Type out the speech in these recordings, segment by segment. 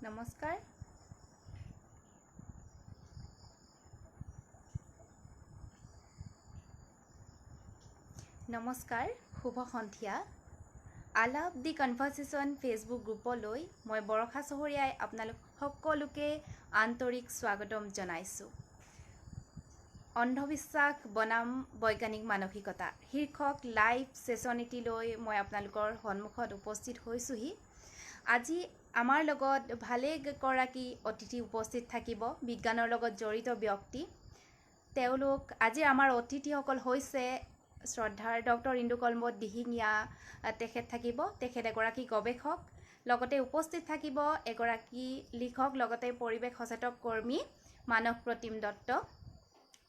নমস্কাৰ। নমস্কাৰ, শুভ সন্ধিয়া। আলাপ দি কনভাৰচেশ্যন ফেচবুক গ্ৰুপলৈ মই বৰষা চহৰীয়াই আপোনালোক সকলোকে আন্তৰিক স্বাগতম জনাইছোঁ। অন্ধবিশ্বাস বনাম বৈজ্ঞানিক মানসিকতা শীৰ্ষক লাইভ ছেশ্যন এটিলৈ মই আপোনালোকৰ সন্মুখত উপস্থিত হৈছোঁহি। আজি আমাৰ লগত ভালেগৰাকী অতিথি উপস্থিত থাকিব, বিজ্ঞানৰ লগত জড়িত ব্যক্তি। তেওঁলোক আজি আমাৰ অতিথিসকল হৈছে শ্ৰদ্ধাৰ ডক্টৰ ইন্দুকলমত দিহিঙীয়া, তেখেত থাকিব। তেখেত এগৰাকী গৱেষক, লগতে উপস্থিত থাকিব এগৰাকী লিখক, লগতে পৰিৱেশ সচেতন কৰ্মী মানস প্ৰতিম দত্ত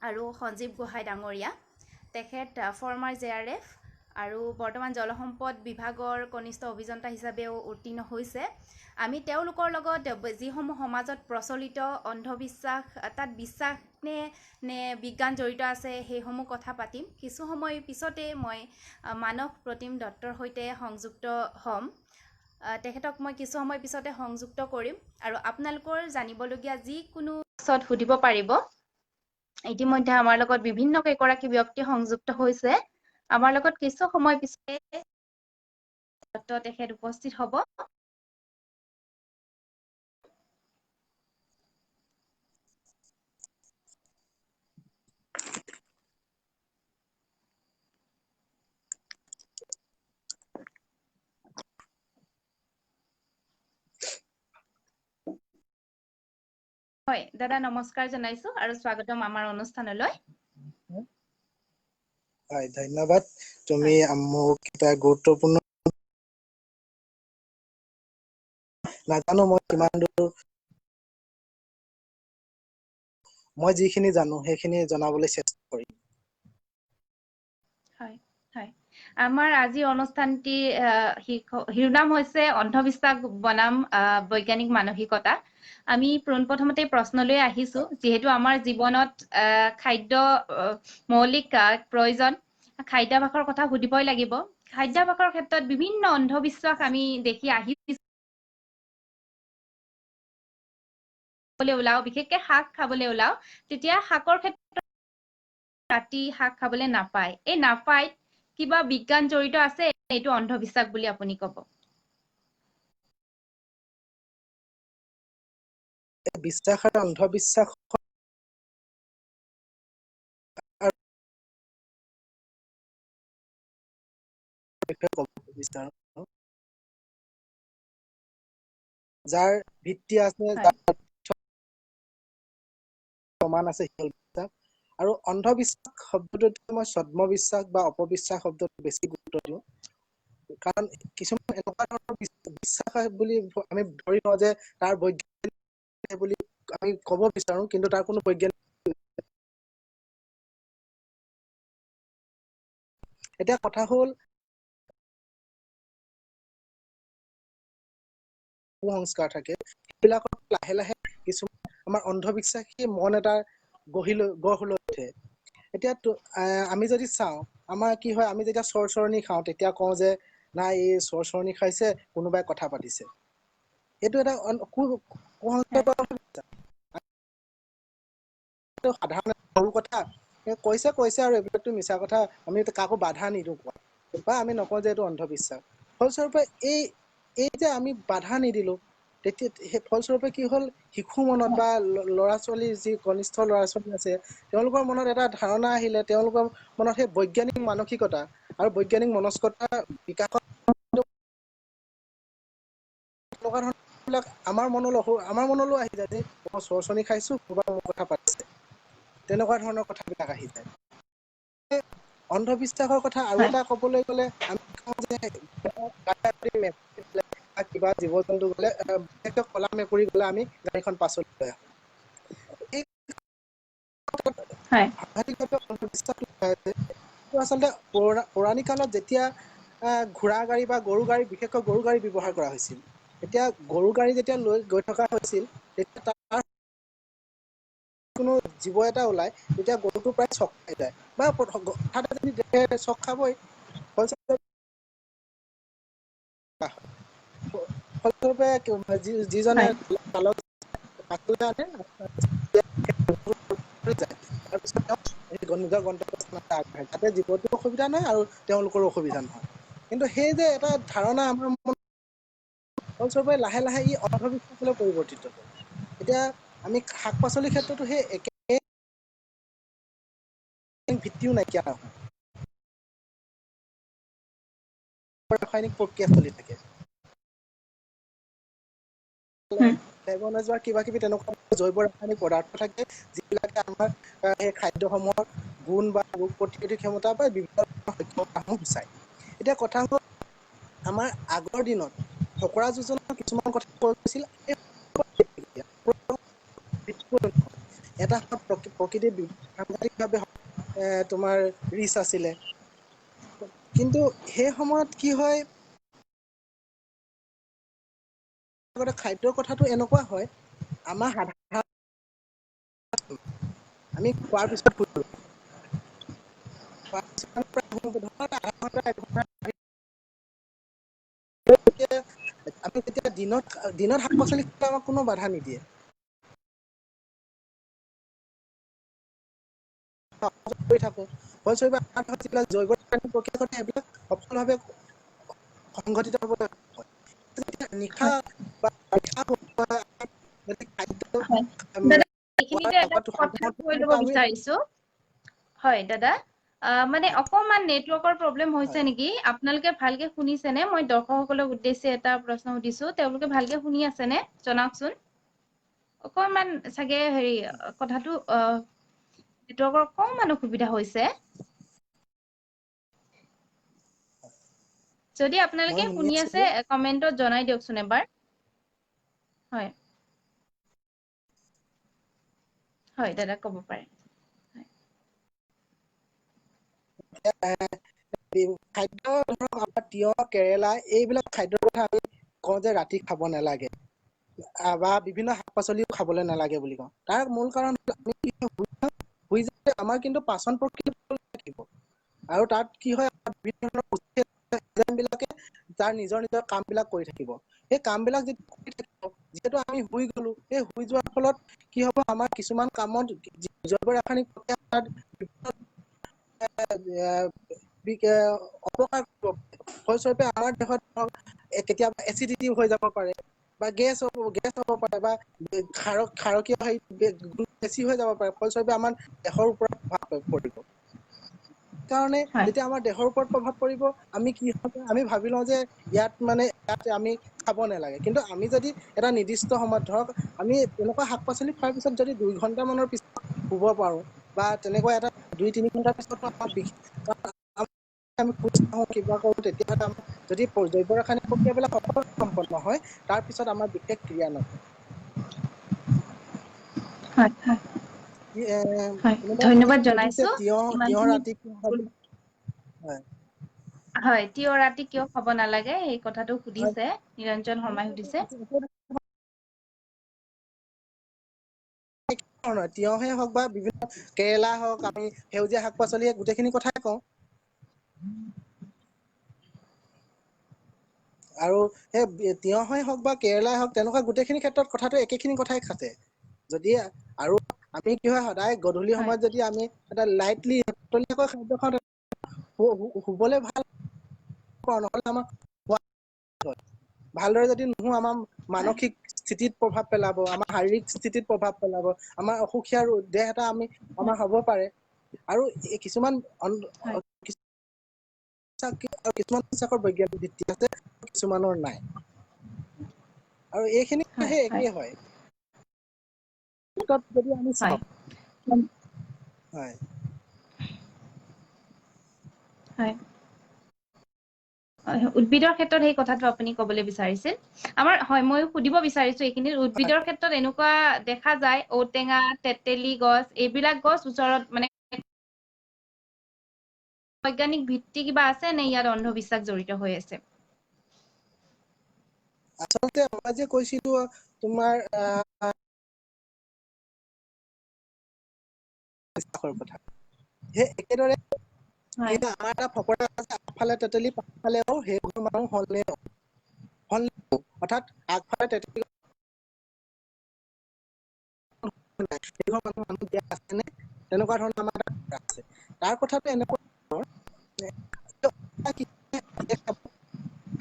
আৰু সঞ্জীৱ গোহাঁই ডাঙৰীয়া। তেখেত ফৰ্মাৰ JRF আৰু বৰ্তমান জলসম্পদ বিভাগৰ কনিষ্ঠ অভিযন্তা হিচাপেও উত্তীৰ্ণ হৈছে। আমি তেওঁলোকৰ লগত যিসমূহ সমাজত প্ৰচলিত অন্ধবিশ্বাস, তাত বিশ্বাস নে বিজ্ঞান জড়িত আছে, সেইসমূহ কথা পাতিম। কিছু সময় পিছতে মই মানস প্ৰতিম দত্তৰ সৈতে সংযুক্ত হ'ম। তেখেতক মই কিছু সময় পিছতে সংযুক্ত কৰিম আৰু আপোনালোকৰ জানিবলগীয়া যিকোনো পিছত সুধিব পাৰিব। ইতিমধ্যে আমাৰ লগত বিভিন্ন কেইগৰাকী ব্যক্তি সংযুক্ত হৈছে। আমাৰ লগত কিছু সময় পিছতে তেখেত উপস্থিত হ'ব। হয় দাদা, নমস্কাৰ জনাইছোঁ আৰু স্বাগতম আমাৰ অনুষ্ঠানলৈ। হয়, ধন্যবাদ। তুমি মোক এটা গুৰুত্বপূৰ্ণ নাজানো মই কিমান দূৰ মই যিখিনি জানো সেইখিনি জনাবলৈ চেষ্টা কৰিম। হয় হয়, আমাৰ আজি অনুষ্ঠানটিৰ শিৰোনাম হৈছে অন্ধবিশ্বাস বনাম বৈজ্ঞানিক মানসিকতা। আমি পোনপ্ৰথমতে প্ৰশ্নলৈ আহিছোঁ। যিহেতু আমাৰ জীৱনত খাদ্য মৌলিক প্ৰয়োজন, খাদ্যাভাসৰ কথা সুধিবই লাগিব। খাদ্যাভাসৰ ক্ষেত্ৰত বিভিন্ন অন্ধবিশ্বাস আমি দেখি আহিছোঁ। ওলাও, বিশেষকৈ শাক খাবলৈ ওলাও, তেতিয়া শাকৰ ক্ষেত্ৰত ৰাতি শাক খাবলৈ নাপায়। এই নাপায় কিবা বিজ্ঞান জড়িত আছে, এইটো অন্ধবিশ্বাস বুলি আপুনি ক'ব? বিশ্বাস আৰু অন্ধবিশ্বাস ক'ব বিচাৰো, যাৰ ভিত্তি আছে, হয় প্ৰমাণ আছে, আৰু অন্ধবিশ্বাস শব্দটোত মই ছদ্মবিশ্বাস বা অপবিশ্বাস শব্দটো বেছি গুৰুত্ব দিওঁ। কাৰণ কিছুমান এনেকুৱা ধৰণৰ বিশ্বাস বুলি আমি ধৰি লওঁ যে তাৰ বৈজ্ঞানিক বুলি আমি ক'ব বিচাৰো, কিন্তু তাৰ কোনো বৈজ্ঞানিক। এতিয়া কথা হ'ল কুসংস্কাৰ থাকে, সেইবিলাকত লাহে লাহে কিছুমান আমাৰ অন্ধবিশ্বাসী মন এটা গঢ় লৈ উঠে। এতিয়া আমি যদি চাওঁ, আমাৰ কি হয়, আমি যেতিয়া চৰচৰণি খাওঁ তেতিয়া কওঁ যে নাই, এই চৰচৰণি খাইছে, কোনোবাই কথা পাতিছে। এইটো এটা সাধাৰণ সৰু কথা কৈছে আৰু এইবিলাকতো মিছা কথা, আমি কাকো বাধা নিদিওঁ বা আমি নকওঁ যে এইটো অন্ধবিশ্বাস। ফলস্বৰূপে এই যে আমি বাধা নিদিলো, তেতিয়া সেই ফলস্বৰূপে কি হ'ল, শিশু মনত বা ল'ৰা ছোৱালীৰ যি কনিষ্ঠ ল'ৰা ছোৱালী আছে, তেওঁলোকৰ মনত এটা ধাৰণা আহিলে, তেওঁলোকৰ মনত সেই বৈজ্ঞানিক মানসিকতা আৰু বৈজ্ঞানিক মনস্কতা বিকাশত আমাৰ মনলৈ আহি যায় যে মই চৰচৰণি খাইছো, কোনোবাই মোৰ কথা পাতিছে, তেনেকুৱা ধৰণৰ কথাবিলাক আহি যায়। অন্ধবিশ্বাসৰ কথা আৰু হয় এটা ক'বলৈ গ'লে, আমি কওঁ যে কিবা জীৱ জন্তু গ'লে, বিশেষকৈ কলা মেকুৰী গ'লে আমি গাড়ীখন পাছলৈ লৈ আহোঁ। হয় আচলতে পৌৰাণিক কালত যেতিয়া ঘোঁৰা গাড়ী বা গৰু গাড়ী, বিশেষকৈ গৰু গাড়ী ব্যৱহাৰ কৰা হৈছিল, এতিয়া গৰু গাড়ী যেতিয়া লৈ গৈ থকা হৈছিল, তেতিয়া তাৰ কোনো জীৱ এটা ওলাই, তেতিয়া গৰুটো প্ৰায় চক খাই যায়, বা চক খাবই। ফলস্বৰূপে যিজনে হয় পালক পাছলৈ আনে তাৰপিছত নিজৰ গন্তব্যস্থানলৈ আগবাঢ়ে যাতে জীৱনটো অসুবিধা নহয় আৰু তেওঁলোকৰো অসুবিধা নহয়। কিন্তু সেই যে এটা ধাৰণা আমাৰ ফলস্বৰূপে লাহে লাহে ই অন্ধবিশ্বাসলৈ পৰিৱৰ্তিত হ'ল। এতিয়া আমি শাক পাচলিৰ ক্ষেত্ৰতো সেই একে ভিত্তিও নাইকিয়া নহয়, ৰাসায়নিক প্ৰক্ৰিয়া চলি থাকে। হুম, ফ্লেভন'ৰাইজ বা কিবা কিবি তেনেকুৱা জৈৱ ৰাসায়নিক পদাৰ্থ থাকে যিবিলাকে আমাৰ সেই খাদ্যসমূহৰ গুণ বা ৰোগ প্ৰতিৰোধী ক্ষমতা বা বিভিন্ন সক্ষমতাসমূহ গুচায়। এতিয়া কথা হ'ল আমাৰ আগৰ দিনত ফকৰা যোজনা কিছুমান কথা কৈছিল এটা প্ৰকৃতিৰ সাংঘাতিকভাৱে তোমাৰ ৰিচ আছিলে। কিন্তু সেই সময়ত কি হয় আগতে খাদ্যৰ কথাটো এনেকুৱা হয় আমাৰ সাধাৰণ আমি খোৱাৰ পিছত আমি যেতিয়া দিনত শাক পাচলি খালে আমাক কোনো বাধা নিদিয়ে। কৰি থাকো ফলস্বৰূপে আমাৰ যিবিলাক জৈৱ প্ৰক্ৰিয়া সেইবিলাক সফলভাৱে সংঘটিত হ'ব নিশা হয় বা হয় দাদা এইখিনিতে এটা কথা কৈ ল'ব বিচাৰিছো। হয় দাদা মানে অকণমান নেটৱৰ্কৰ প্ৰব্লেম হৈছে নেকি? আপোনালোকে ভালকে শুনিছেনে? মই দৰ্শকসকলক উদ্দেশ্যে এটা প্ৰশ্ন সুধিছো, তেওঁলোকে ভালকে শুনি আছেনে জনাওকচোন। অকণমান চাগে হেৰি কথাটো নেটৱৰ্কৰ অকণমান অসুবিধা হৈছে। যদি আপোনালোকে মই শুনি আছে আছো কমেন্টত জনাই দিয়কচোন এবাৰ। হয় হয় দাদা ক'ব পাৰে। খাদ্য ধৰক আমাৰ তিয়হ কেৰেলা এইবিলাক খাদ্যৰ কথা আমি কওঁ যে ৰাতি খাব নালাগে বা বিভিন্ন শাক পাচলিও খাবলৈ নালাগে বুলি কওঁ। তাৰ মূল কাৰণ আমাৰ কিন্তু পাচন প্ৰক্ৰিয়া থাকিব আৰু তাত কি হয় বিলাকে তাৰ নিজৰ নিজৰ কাম বিলাক কৰি থাকিব। সেই কাম বিলাক যিহেতু আমি শুই গলো সেই শুই যোৱাৰ ফলত কি হব আমাৰ কিছুমান কামত জৈৱ ৰাসায়নিক প্ৰক্ৰিয়া অপকাৰ ফলস্বৰূপে আমাৰ দেহত কেতিয়াবা এচিডিটি হৈ যাব পাৰে বা গেছ হ'ব পাৰে বা ক্ষাৰকীয় বেছি হৈ যাব পাৰে। ফলস্বৰূপে আমাৰ দেহৰ ওপৰত প্ৰভাৱ পৰিব। কাৰণে হয় যেতিয়া আমাৰ দেহৰ ওপৰত প্ৰভাৱ পৰিব আমি কি আমি ভাবি লওঁ যে ইয়াত আমি খাব নালাগে। কিন্তু আমি যদি এটা নিৰ্দিষ্ট সময়ত ধৰক আমি তেনেকুৱা শাক পাচলি খোৱাৰ পিছত যদি 2 ঘন্টা মানৰ পিছত শুব পাৰো বা তেনেকুৱা এটা 2-3 ঘন্টাৰ পিছত আমি খোজ কাঢ়ো কিবা কৰো তেতিয়াহলে আমাৰ যদি জৈৱ ৰাসায়নিক প্ৰক্ৰিয়াবিলাক সফলভাৱে সম্পন্ন হয় তাৰ পিছত আমাৰ বিশেষ ক্ৰিয়া নহয়। হয় হয় হয় কোনোবাই ধন্যবাদ মোক সুধিছে জনাইছো তিয়হ ইমানখিনি। ৰাতি কিয় খাব হয় হয় তিয়হ ৰাতি কিয় খাব নালাগে এই কথাটো হয় সুধিছে নিৰঞ্জন শৰ্মাই সুধিছে। তিয়হে হওক বা বিভিন্ন কেৰেলা হওক আমি সেউজীয়া শাক পাচলিয়ে গোটেইখিনি কথাই কওঁ। আৰু সেই তিয়হেই হওক বা কেৰেলাই হওক তেনেকুৱা গোটেইখিনি ক্ষেত্ৰত কথাটো একেখিনি কথাই খাটে। যদি আৰু আমি কি হয় সদায় গধূলি হয় সময়ত যদি আমি এটা লাইটলি খাদ্য খাওঁ শুবলৈ ভাল নহলে আমাৰ ভালদৰে যদি নুশু আমাৰ হয় মানসিক স্থিতিত প্ৰভাৱ পেলাব, আমাৰ শাৰীৰিক স্থিতিত প্ৰভাৱ পেলাব, আমাৰ অসুখীয়া দেহ এটা হয় আমাৰ হ'ব পাৰে। আৰু কিছুমান হয় কিছুমান বৈজ্ঞানিক ভিত্তি আছে কিছুমানৰ নাই। আৰু এইখিনি সেই একেই হয়। যদি আমি হয় চাওঁ হয় হয় উদ্ভিদৰ ক্ষেত্ৰত সেই কথাটো আপুনি ক'বলৈ বিচাৰিছিল। আমাৰ হয় ময়ো সুধিব বিচাৰিছো এইখিনিত উদ্ভিদৰ ক্ষেত্ৰত এনেকুৱা দেখা যায় ঔটেঙা, তেতেলী গছ এইবিলাক গছ ওচৰত মানে বৈজ্ঞানিক ভিত্তি কিবা আছে নে ইয়াত অন্ধবিশ্বাস জড়িত হৈ আছে? আচলতে মই যে কৈছিলো তোমাৰ কথা সেই একেদৰে হয় আমাৰ এটা ফকৰা আছে আগফালে তেতেলী পাছফালে সেইবোৰ মানুহ হল নে ফল অৰ্থাৎ আগফালে তেতেলী মানুহ দিয়া আছেনে তেনেকুৱা ধৰণৰ আমাৰ এটা আছে। তাৰ কথাটো এনেকুৱা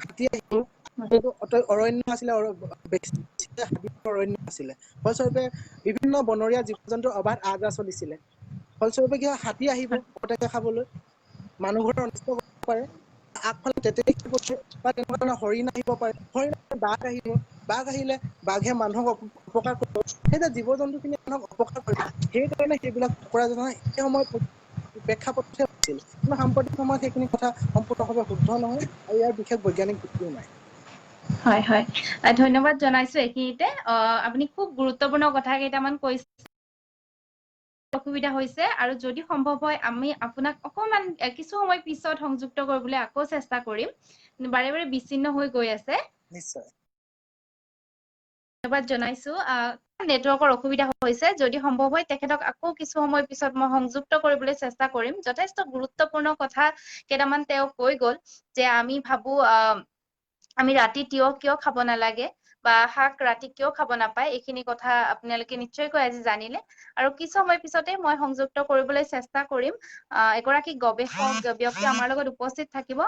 হাতী আহিব, অৰণ্য আছিলে, অৰণ্য আছিলে। ফলস্বৰূপে বিভিন্ন বনৰীয়া জীৱ জন্তুৰ অবাধ আহ-যাহ চলিছিলে। ফলস্বৰূপে কি হয়, হাতী আহিব পতকে খাবলৈ, মানুহৰ অনিষ্ট কৰিব পাৰে। আগফালে তেতেলী বা তেনেকুৱা ধৰণৰ হৰিণ আহিব পাৰে, বাঘ আহিব, বাঘ আহিলে বাঘে মানুহক অপকাৰ কৰিব। সেই যে জীৱ জন্তুখিনি মানুহক অপকাৰ কৰিব, সেইকাৰণে সেইবিলাক কৰা সেই সময়ত প্ৰেক্ষাপটহে হৈছিল। কিন্তু সাম্প্ৰতিক সময়ত সেইখিনি কথা সম্পূৰ্ণভাৱে শুদ্ধ নহয় আৰু ইয়াৰ বিশেষ বৈজ্ঞানিক ভিত্তিও নাই। হয় হয়, ধন্যবাদ জনাইছো এইখিনিতে। আপুনি খুব গুৰুত্বপূৰ্ণ কথা কেইটামান কৈছে। অসুবিধা হৈছে আৰু যদি সম্ভৱ হয় আমি আপোনাক অকণমান কিছু সময় পিছত সংযুক্ত কৰিবলৈ আকৌ চেষ্টা কৰিম। বাৰে বাৰে বিচ্ছিন্ন হৈ গৈ আছে। নিশ্চয়। ধন্যবাদ জনাইছো। নেটৱৰ্কৰ অসুবিধা হৈছে, যদি সম্ভৱ হয় তেখেতক আকৌ কিছু সময় পিছত মই সংযুক্ত কৰিবলৈ চেষ্টা কৰিম। যথেষ্ট গুৰুত্বপূৰ্ণ কথা কেইটামান তেওঁ কৈ গ'ল, যে আমি ভাবো আমি ৰাতি তিয়হ কিয় খাব নালাগে বা শাক ৰাতি কিয় খাব নাপায়, এইখিনি কথা আপোনালোকে নিশ্চয়কৈ আজি জানিলে। আৰু কিছু সময় পিছতে মই সংযুক্ত কৰিবলৈ চেষ্টা কৰিম। এগৰাকী গৱেষক ব্যক্তি আমাৰ লগত উপস্থিত থাকিব,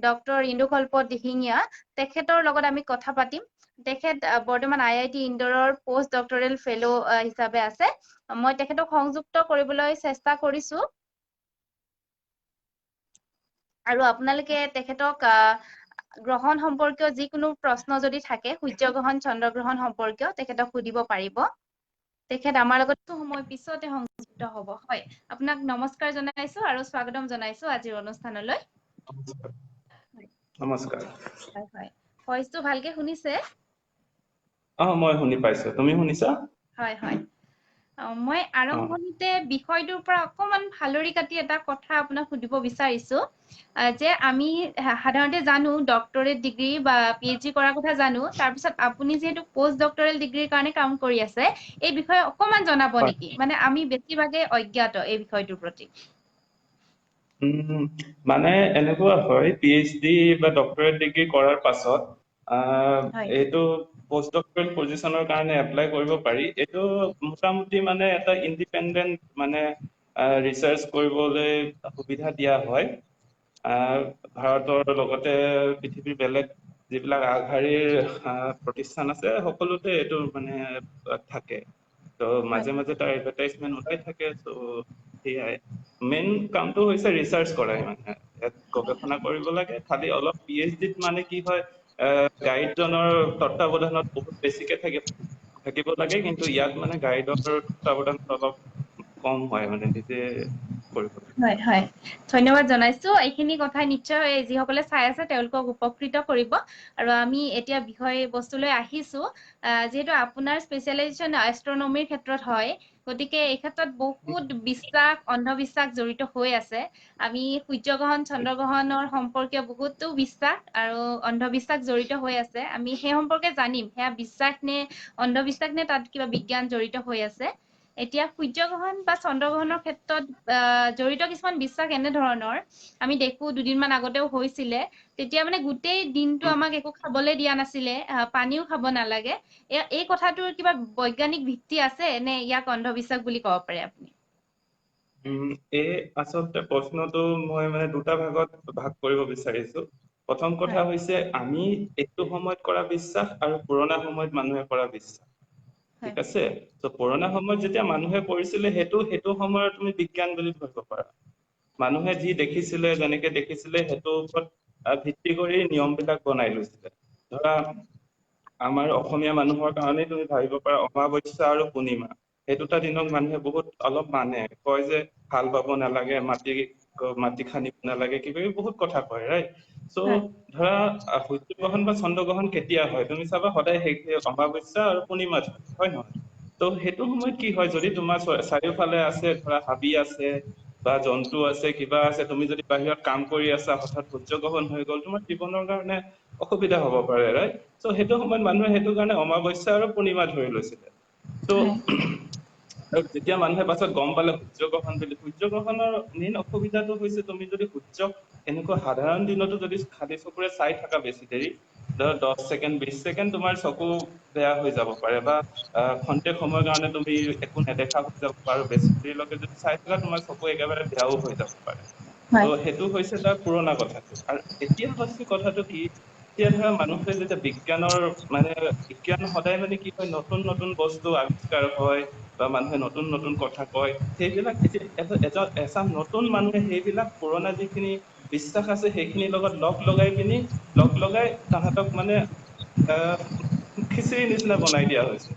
ডক্টৰ ইন্দুকল্প দিহিঙীয়া। তেখেতৰ লগত আমি কথা পাতিম। তেখেত বৰ্তমান IIT ইন্দোৰৰ পষ্ট ডক্টৰেল ফেল' হিচাপে আছে। মই তেখেতক সংযুক্ত কৰিবলৈ চেষ্টা কৰিছো। আৰু আপোনালোকে তেখেতক গ্ৰহণ সম্পৰ্কীয় যিকোনো প্ৰশ্ন যদি থাকে, সূৰ্যগ্ৰহণ চন্দ্ৰগ্ৰহণ সম্পৰ্কীয়, তেখেতক সুধিব পাৰিব। তেখেত আমাৰ লগত সময় পিছতে সংযুক্ত হ'ব। হয়, আপোনাক নমস্কাৰ জনাইছো আৰু স্বাগতম জনাইছো আজিৰ অনুষ্ঠানলৈ। নমস্কাৰ। হয় হয়, ভইচটো ভালকে শুনিছে? মই শুনি পাইছো, তুমি শুনিছা? হয় হয়। মই আৰম্ভণিতে বিষয়টোৰ পৰা অকমান ফালৰি কাটি এটা কথা আপোনাক সুধিব বিচাৰিছো, যে আমি সাধাৰণতে জানো ডক্টৰেট ডিগ্ৰী বা PhD কৰাৰ কথা জানো। তাৰপিছত আপুনি যিহেতু পষ্ট ডক্টৰেল ডিগ্ৰীৰ কাৰণে কাম কৰি আছে, এই বিষয়ে অকমান জনাব হয়। নেকি? মানে আমি বেছিভাগে অজ্ঞাত এই বিষয়টোৰ প্ৰতি। মানে এনেকুৱা হয়, PhD বা ডক্টৰেট ডিগ্ৰী কৰাৰ পাছত হয় এইটো পষ্ট ডক্টৰেল পজিচনৰ কাৰণে এপ্লাই কৰিব পাৰি। এইটো মোটামুটি মানে এটা ইণ্ডিপেণ্ডেণ্ট মানে ৰিচাৰ্চ কৰিবলৈ সুবিধা দিয়া হয়। ভাৰতৰ লগতে পৃথিৱীৰ বেলেগ যিবিলাক আগশাৰীৰ প্ৰতিষ্ঠান আছে, সকলোতে এইটো মানে থাকে। ত' হয় মাজে মাজে তাৰ এডভাৰটাইজমেন্ট ওলাই থাকে। ত' সেয়াই মেইন কামটো হৈছে ৰিচাৰ্চ কৰাই, মানে ইয়াত গৱেষণা কৰিব লাগে। খালি অলপ PhDত মানে কি হয়, গাইডজনৰ তত্বাৱধানত বহুত বেছিকে থাকিব লাগে, কিন্তু ইয়াত মানে গাইডৰ তত্বাৱধানত অলপ কম হয়, মানে নিজে কৰিব লাগে। হয় হয়, ধন্যবাদ জনাইছো। এইখিনি কথাই নিশ্চয় যিসকলে চাই আছে তেওঁলোকক উপকৃত কৰিব। আৰু আমি এতিয়া বিষয় বস্তুলৈ আহিছো। যিহেতু আপোনাৰ স্পেচিয়েলাইজেশ্যন এষ্ট্ৰনমিৰ ক্ষেত্ৰত হয়, গতিকে এই ক্ষেত্ৰত বহুত বিশ্বাস অন্ধবিশ্বাস জড়িত হৈ আছে। আমি সূৰ্যগ্ৰহণ চন্দ্ৰগ্ৰহণৰ সম্পৰ্কীয় বহুতো বিশ্বাস আৰু অন্ধবিশ্বাস জড়িত হৈ আছে। আমি সেই সম্পৰ্কে জানিম, সেয়া বিশ্বাস নে অন্ধবিশ্বাস নে তাত কিবা বিজ্ঞান জড়িত হৈ আছে। এতিয়া সূৰ্যগ্ৰহণ বা চন্দ্ৰগ্ৰহণৰ ক্ষেত্ৰত জড়িত কিছুমান বিশ্বাস এনেধৰণৰ, আমি দেখো দুদিনমান আগতেও হৈছিলে। তেতিয়া মানে গোটেই দিনটো আমাক একো খাবলৈ দিয়া নাছিলে, পানীও খাব নালাগে। এই কথাটোৰ কিবা বৈজ্ঞানিক ভিত্তি আছে নে ইয়াক অন্ধবিশ্বাস বুলি ক'ব পাৰে আপুনি? এই আচলতে প্ৰশ্নটো মই মানে দুটা ভাগত ভাগ কৰিব বিচাৰিছো। প্ৰথম হয় কথা হৈছে, আমি এইটো সময়ত কৰা বিশ্বাস আৰু পুৰণা সময়ত মানুহে কৰা বিশ্বাস। হয় ঠিক আছে। ত' পুৰণা সময়ত যেতিয়া মানুহে কৰিছিলে, সেইটো সময়ত তুমি বিজ্ঞান বুলি ধৰিব পাৰা। মানুহে যি দেখিছিলে, যেনেকে দেখিছিলে, সেইটোৰ ওপৰত ভিত্তি কৰি নিয়ম বিলাক বনাই লৈছিলে। ধৰা আমাৰ অসমীয়া মানুহৰ কাৰণেই তুমি ভাবিব পাৰা, অমাৱস্যা আৰু পূৰ্ণিমা এই দুটা দিনক মানুহে বহুত অলপ মানে, কয় যে হাল বাব নালাগে, মাটি খান্দিব নালাগে, কিবা বহুত কথা কয়, ৰাইট? চ' হয় ধৰা সূৰ্যগ্ৰহণ বা চন্দ্ৰগ্ৰহণ কেতিয়া হয়, তুমি চাবা সদায় সেই অমাৱস্যা আৰু পূৰ্ণিমাত হয় নহয়? ত' সেইটো সময়ত কি হয়, যদি তোমাৰ চাৰিওফালে আছে ধৰা হাবি আছে বা জন্তু আছে, কিবা আছে, তুমি যদি বাহিৰত কাম কৰি আছা, হঠাৎ সূৰ্যগ্ৰহণ হৈ গ'ল, তোমাৰ জীৱনৰ কাৰণে অসুবিধা হ'ব পাৰে, ৰাইট? চ' সেইটো সময়ত মানুহে সেইটো কাৰণে অমাৱস্যা আৰু পূৰ্ণিমা ধৰি লৈছিলে। হয় আৰু যেতিয়া মানুহে পাছত গম পালে সূৰ্যগ্ৰহণ বুলি, সূৰ্যগ্ৰহণৰ মেইন অসুবিধাটো হৈছে, তুমি যদি সূৰ্যক এনেকুৱা সাধাৰণ দিনতো যদি খালী চকুৰে চাই থাকা বেছি দেৰি, ধৰ 10 ছেকেণ্ড 20 ছেকেণ্ড তোমাৰ চকু বেয়া হৈ যাব পাৰে, বা খন্তেক সময়ৰ কাৰণে তুমি একো নেদেখা হৈ যাব পাৰো, বেছি দেৰিলৈকে যদি চাই থাকা তোমাৰ চকু একেবাৰে বেয়াও হৈ যাব পাৰে। হয় ত' সেইটো হৈছে তাৰ পুৰণা কথাটো। আৰু এতিয়া হৈছে কথাটো কি, এতিয়া ধৰা মানুহে যেতিয়া বিজ্ঞানৰ মানে বিজ্ঞান সদায় মানে কি হয়, নতুন নতুন বস্তু আৱিষ্কাৰ হয় বা মানুহে নতুন নতুন কথা কয়, সেইবিলাক এতিয়া এচাম নতুন মানুহে সেইবিলাক পুৰণা যিখিনি বিশ্বাস আছে সেইখিনিৰ লগত লগ লগাই তাহাঁতক মানে খিচিৰি নিচিনা বনাই দিয়া হৈছে।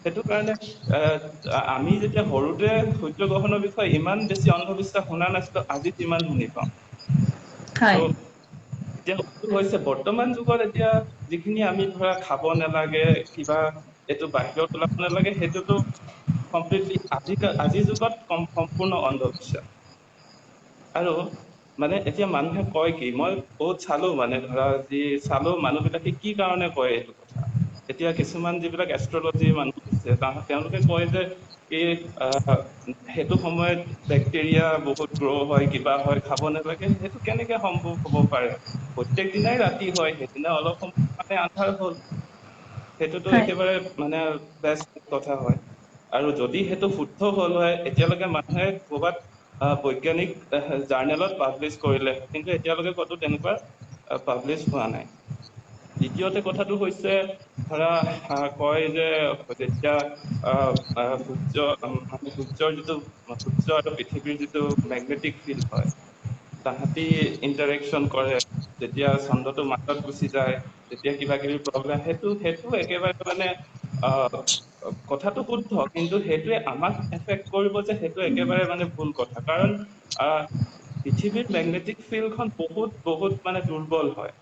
সেইটো কাৰণে আমি যেতিয়া সৰুতে সূৰ্য গ্ৰহণৰ বিষয়ে ইমান বেছি অন্ধবিশ্বাস শুনা নাছিলো, আজি যিমান শুনি পাওঁ। হয় ত' এতিয়া হৈছে বৰ্তমান যুগত এতিয়া যিখিনি আমি ধৰা খাব নালাগে, কিবা এইটো বাহিৰত ওলাব নালাগে, সেইটোতো কমপ্লিটলি আজিৰ যুগত সম্পূৰ্ণ অন্ধবিশ্বাস। আৰু মানে এতিয়া মানুহে কয় কি, মই বহুত চালো মানে ধৰা চালো মানুহ বিলাকে কি কাৰণে কয় এইটো কথা। এতিয়া কিছুমান যিবিলাক এষ্ট্ৰলজি মানুহ আছে তেওঁলোকে কয় যে এই সেইটো সময়ত বেক্টেৰিয়া বহুত গ্ৰ' হয়, কিবা হয়, খাব নালাগে। সেইটো কেনেকে সম্ভৱ হ'ব পাৰে? প্ৰত্যেক দিনাই ৰাতি হয়, সেইদিনা অলপ সময় মানে আন্ধাৰ হ'ল, সেইটোতো হয় একেবাৰে মানে বেষ্ট কথা হয়। আৰু যদি সেইটো শুদ্ধ হ'ল হয়, এতিয়ালৈকে মানুহে ক'ৰবাত বৈজ্ঞানিক জাৰ্নেলত পাব্লিছ কৰিলে, কিন্তু এতিয়ালৈকে ক'তো তেনেকুৱা পাব্লিছ হোৱা নাই। দ্বিতীয়তে কথাটো হৈছে ধৰা কয় যে যেতিয়া সূৰ্যৰ সূৰ্য আৰু পৃথিৱীৰ যিটো মেগনেটিক ফিল্ড হয়, তাহাঁতি ইণ্টাৰেকশ্যন কৰে, যেতিয়া চন্দ্ৰটো মাজত গুচি যায়, তেতিয়া কিবা কিবি প্ৰব্লেম, সেইটো একেবাৰে মানে কথাটো শুদ্ধ, কিন্তু সেইটোৱে আমাক এফেক্ট কৰিব যে সেইটো একেবাৰে মানে ভুল কথা। কাৰণ পৃথিৱীৰ মেগনেটিক ফিল্ডখন বহুত বহুত মানে দুৰ্বল হয়।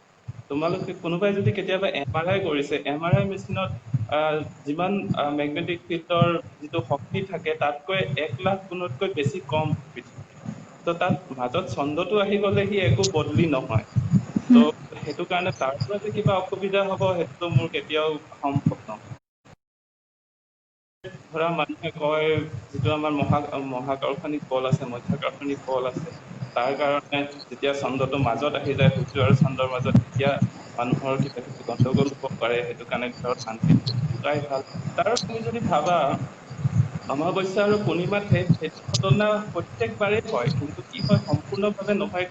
তোমালোকে কোনোবাই যদি কেতিয়াবা MRI কৰিছে, MRI মেচিনত যিমান মেগনেটিক ফিল্ডৰ যিটো শক্তি থাকে তাতকৈ 1,00,000 গুণতকৈ বেছি কম পৃথিৱীত। ত' তাত মাজত চন্দ্ৰটো আহি গ'লে সি একো বদলি নহয়। ত' সেইটো কাৰণে তাৰ পৰা যে কিবা অসুবিধা হ'ব সেইটোতো মোৰ কেতিয়াও সম্ভৱ নহয়। ধৰা মানুহে কয় যিটো আমাৰ মহাকৰ্ষণিক বল আছে, মধ্যাকৰ্ষণিক বল আছে, তাৰ কাৰণে যেতিয়া চন্দ্ৰটো মাজত আহি যায়, সূৰ্য আৰু চন্দ্ৰৰ মাজত, তেতিয়া মানুহৰ কিবা কিবি গণ্ডগোল হ'ব পাৰে। সেইটো কাৰণে ঘৰত শান্তিত থকাই ভাল। তাৰ তুমি যদি ভাবা অমাৱস্যা আৰু পূৰ্ণিমাত সেইটো ঘটনা প্ৰত্যেকবাৰেই হয়, কিন্তু কি হয় সম্পূৰ্ণভাৱে নহয়,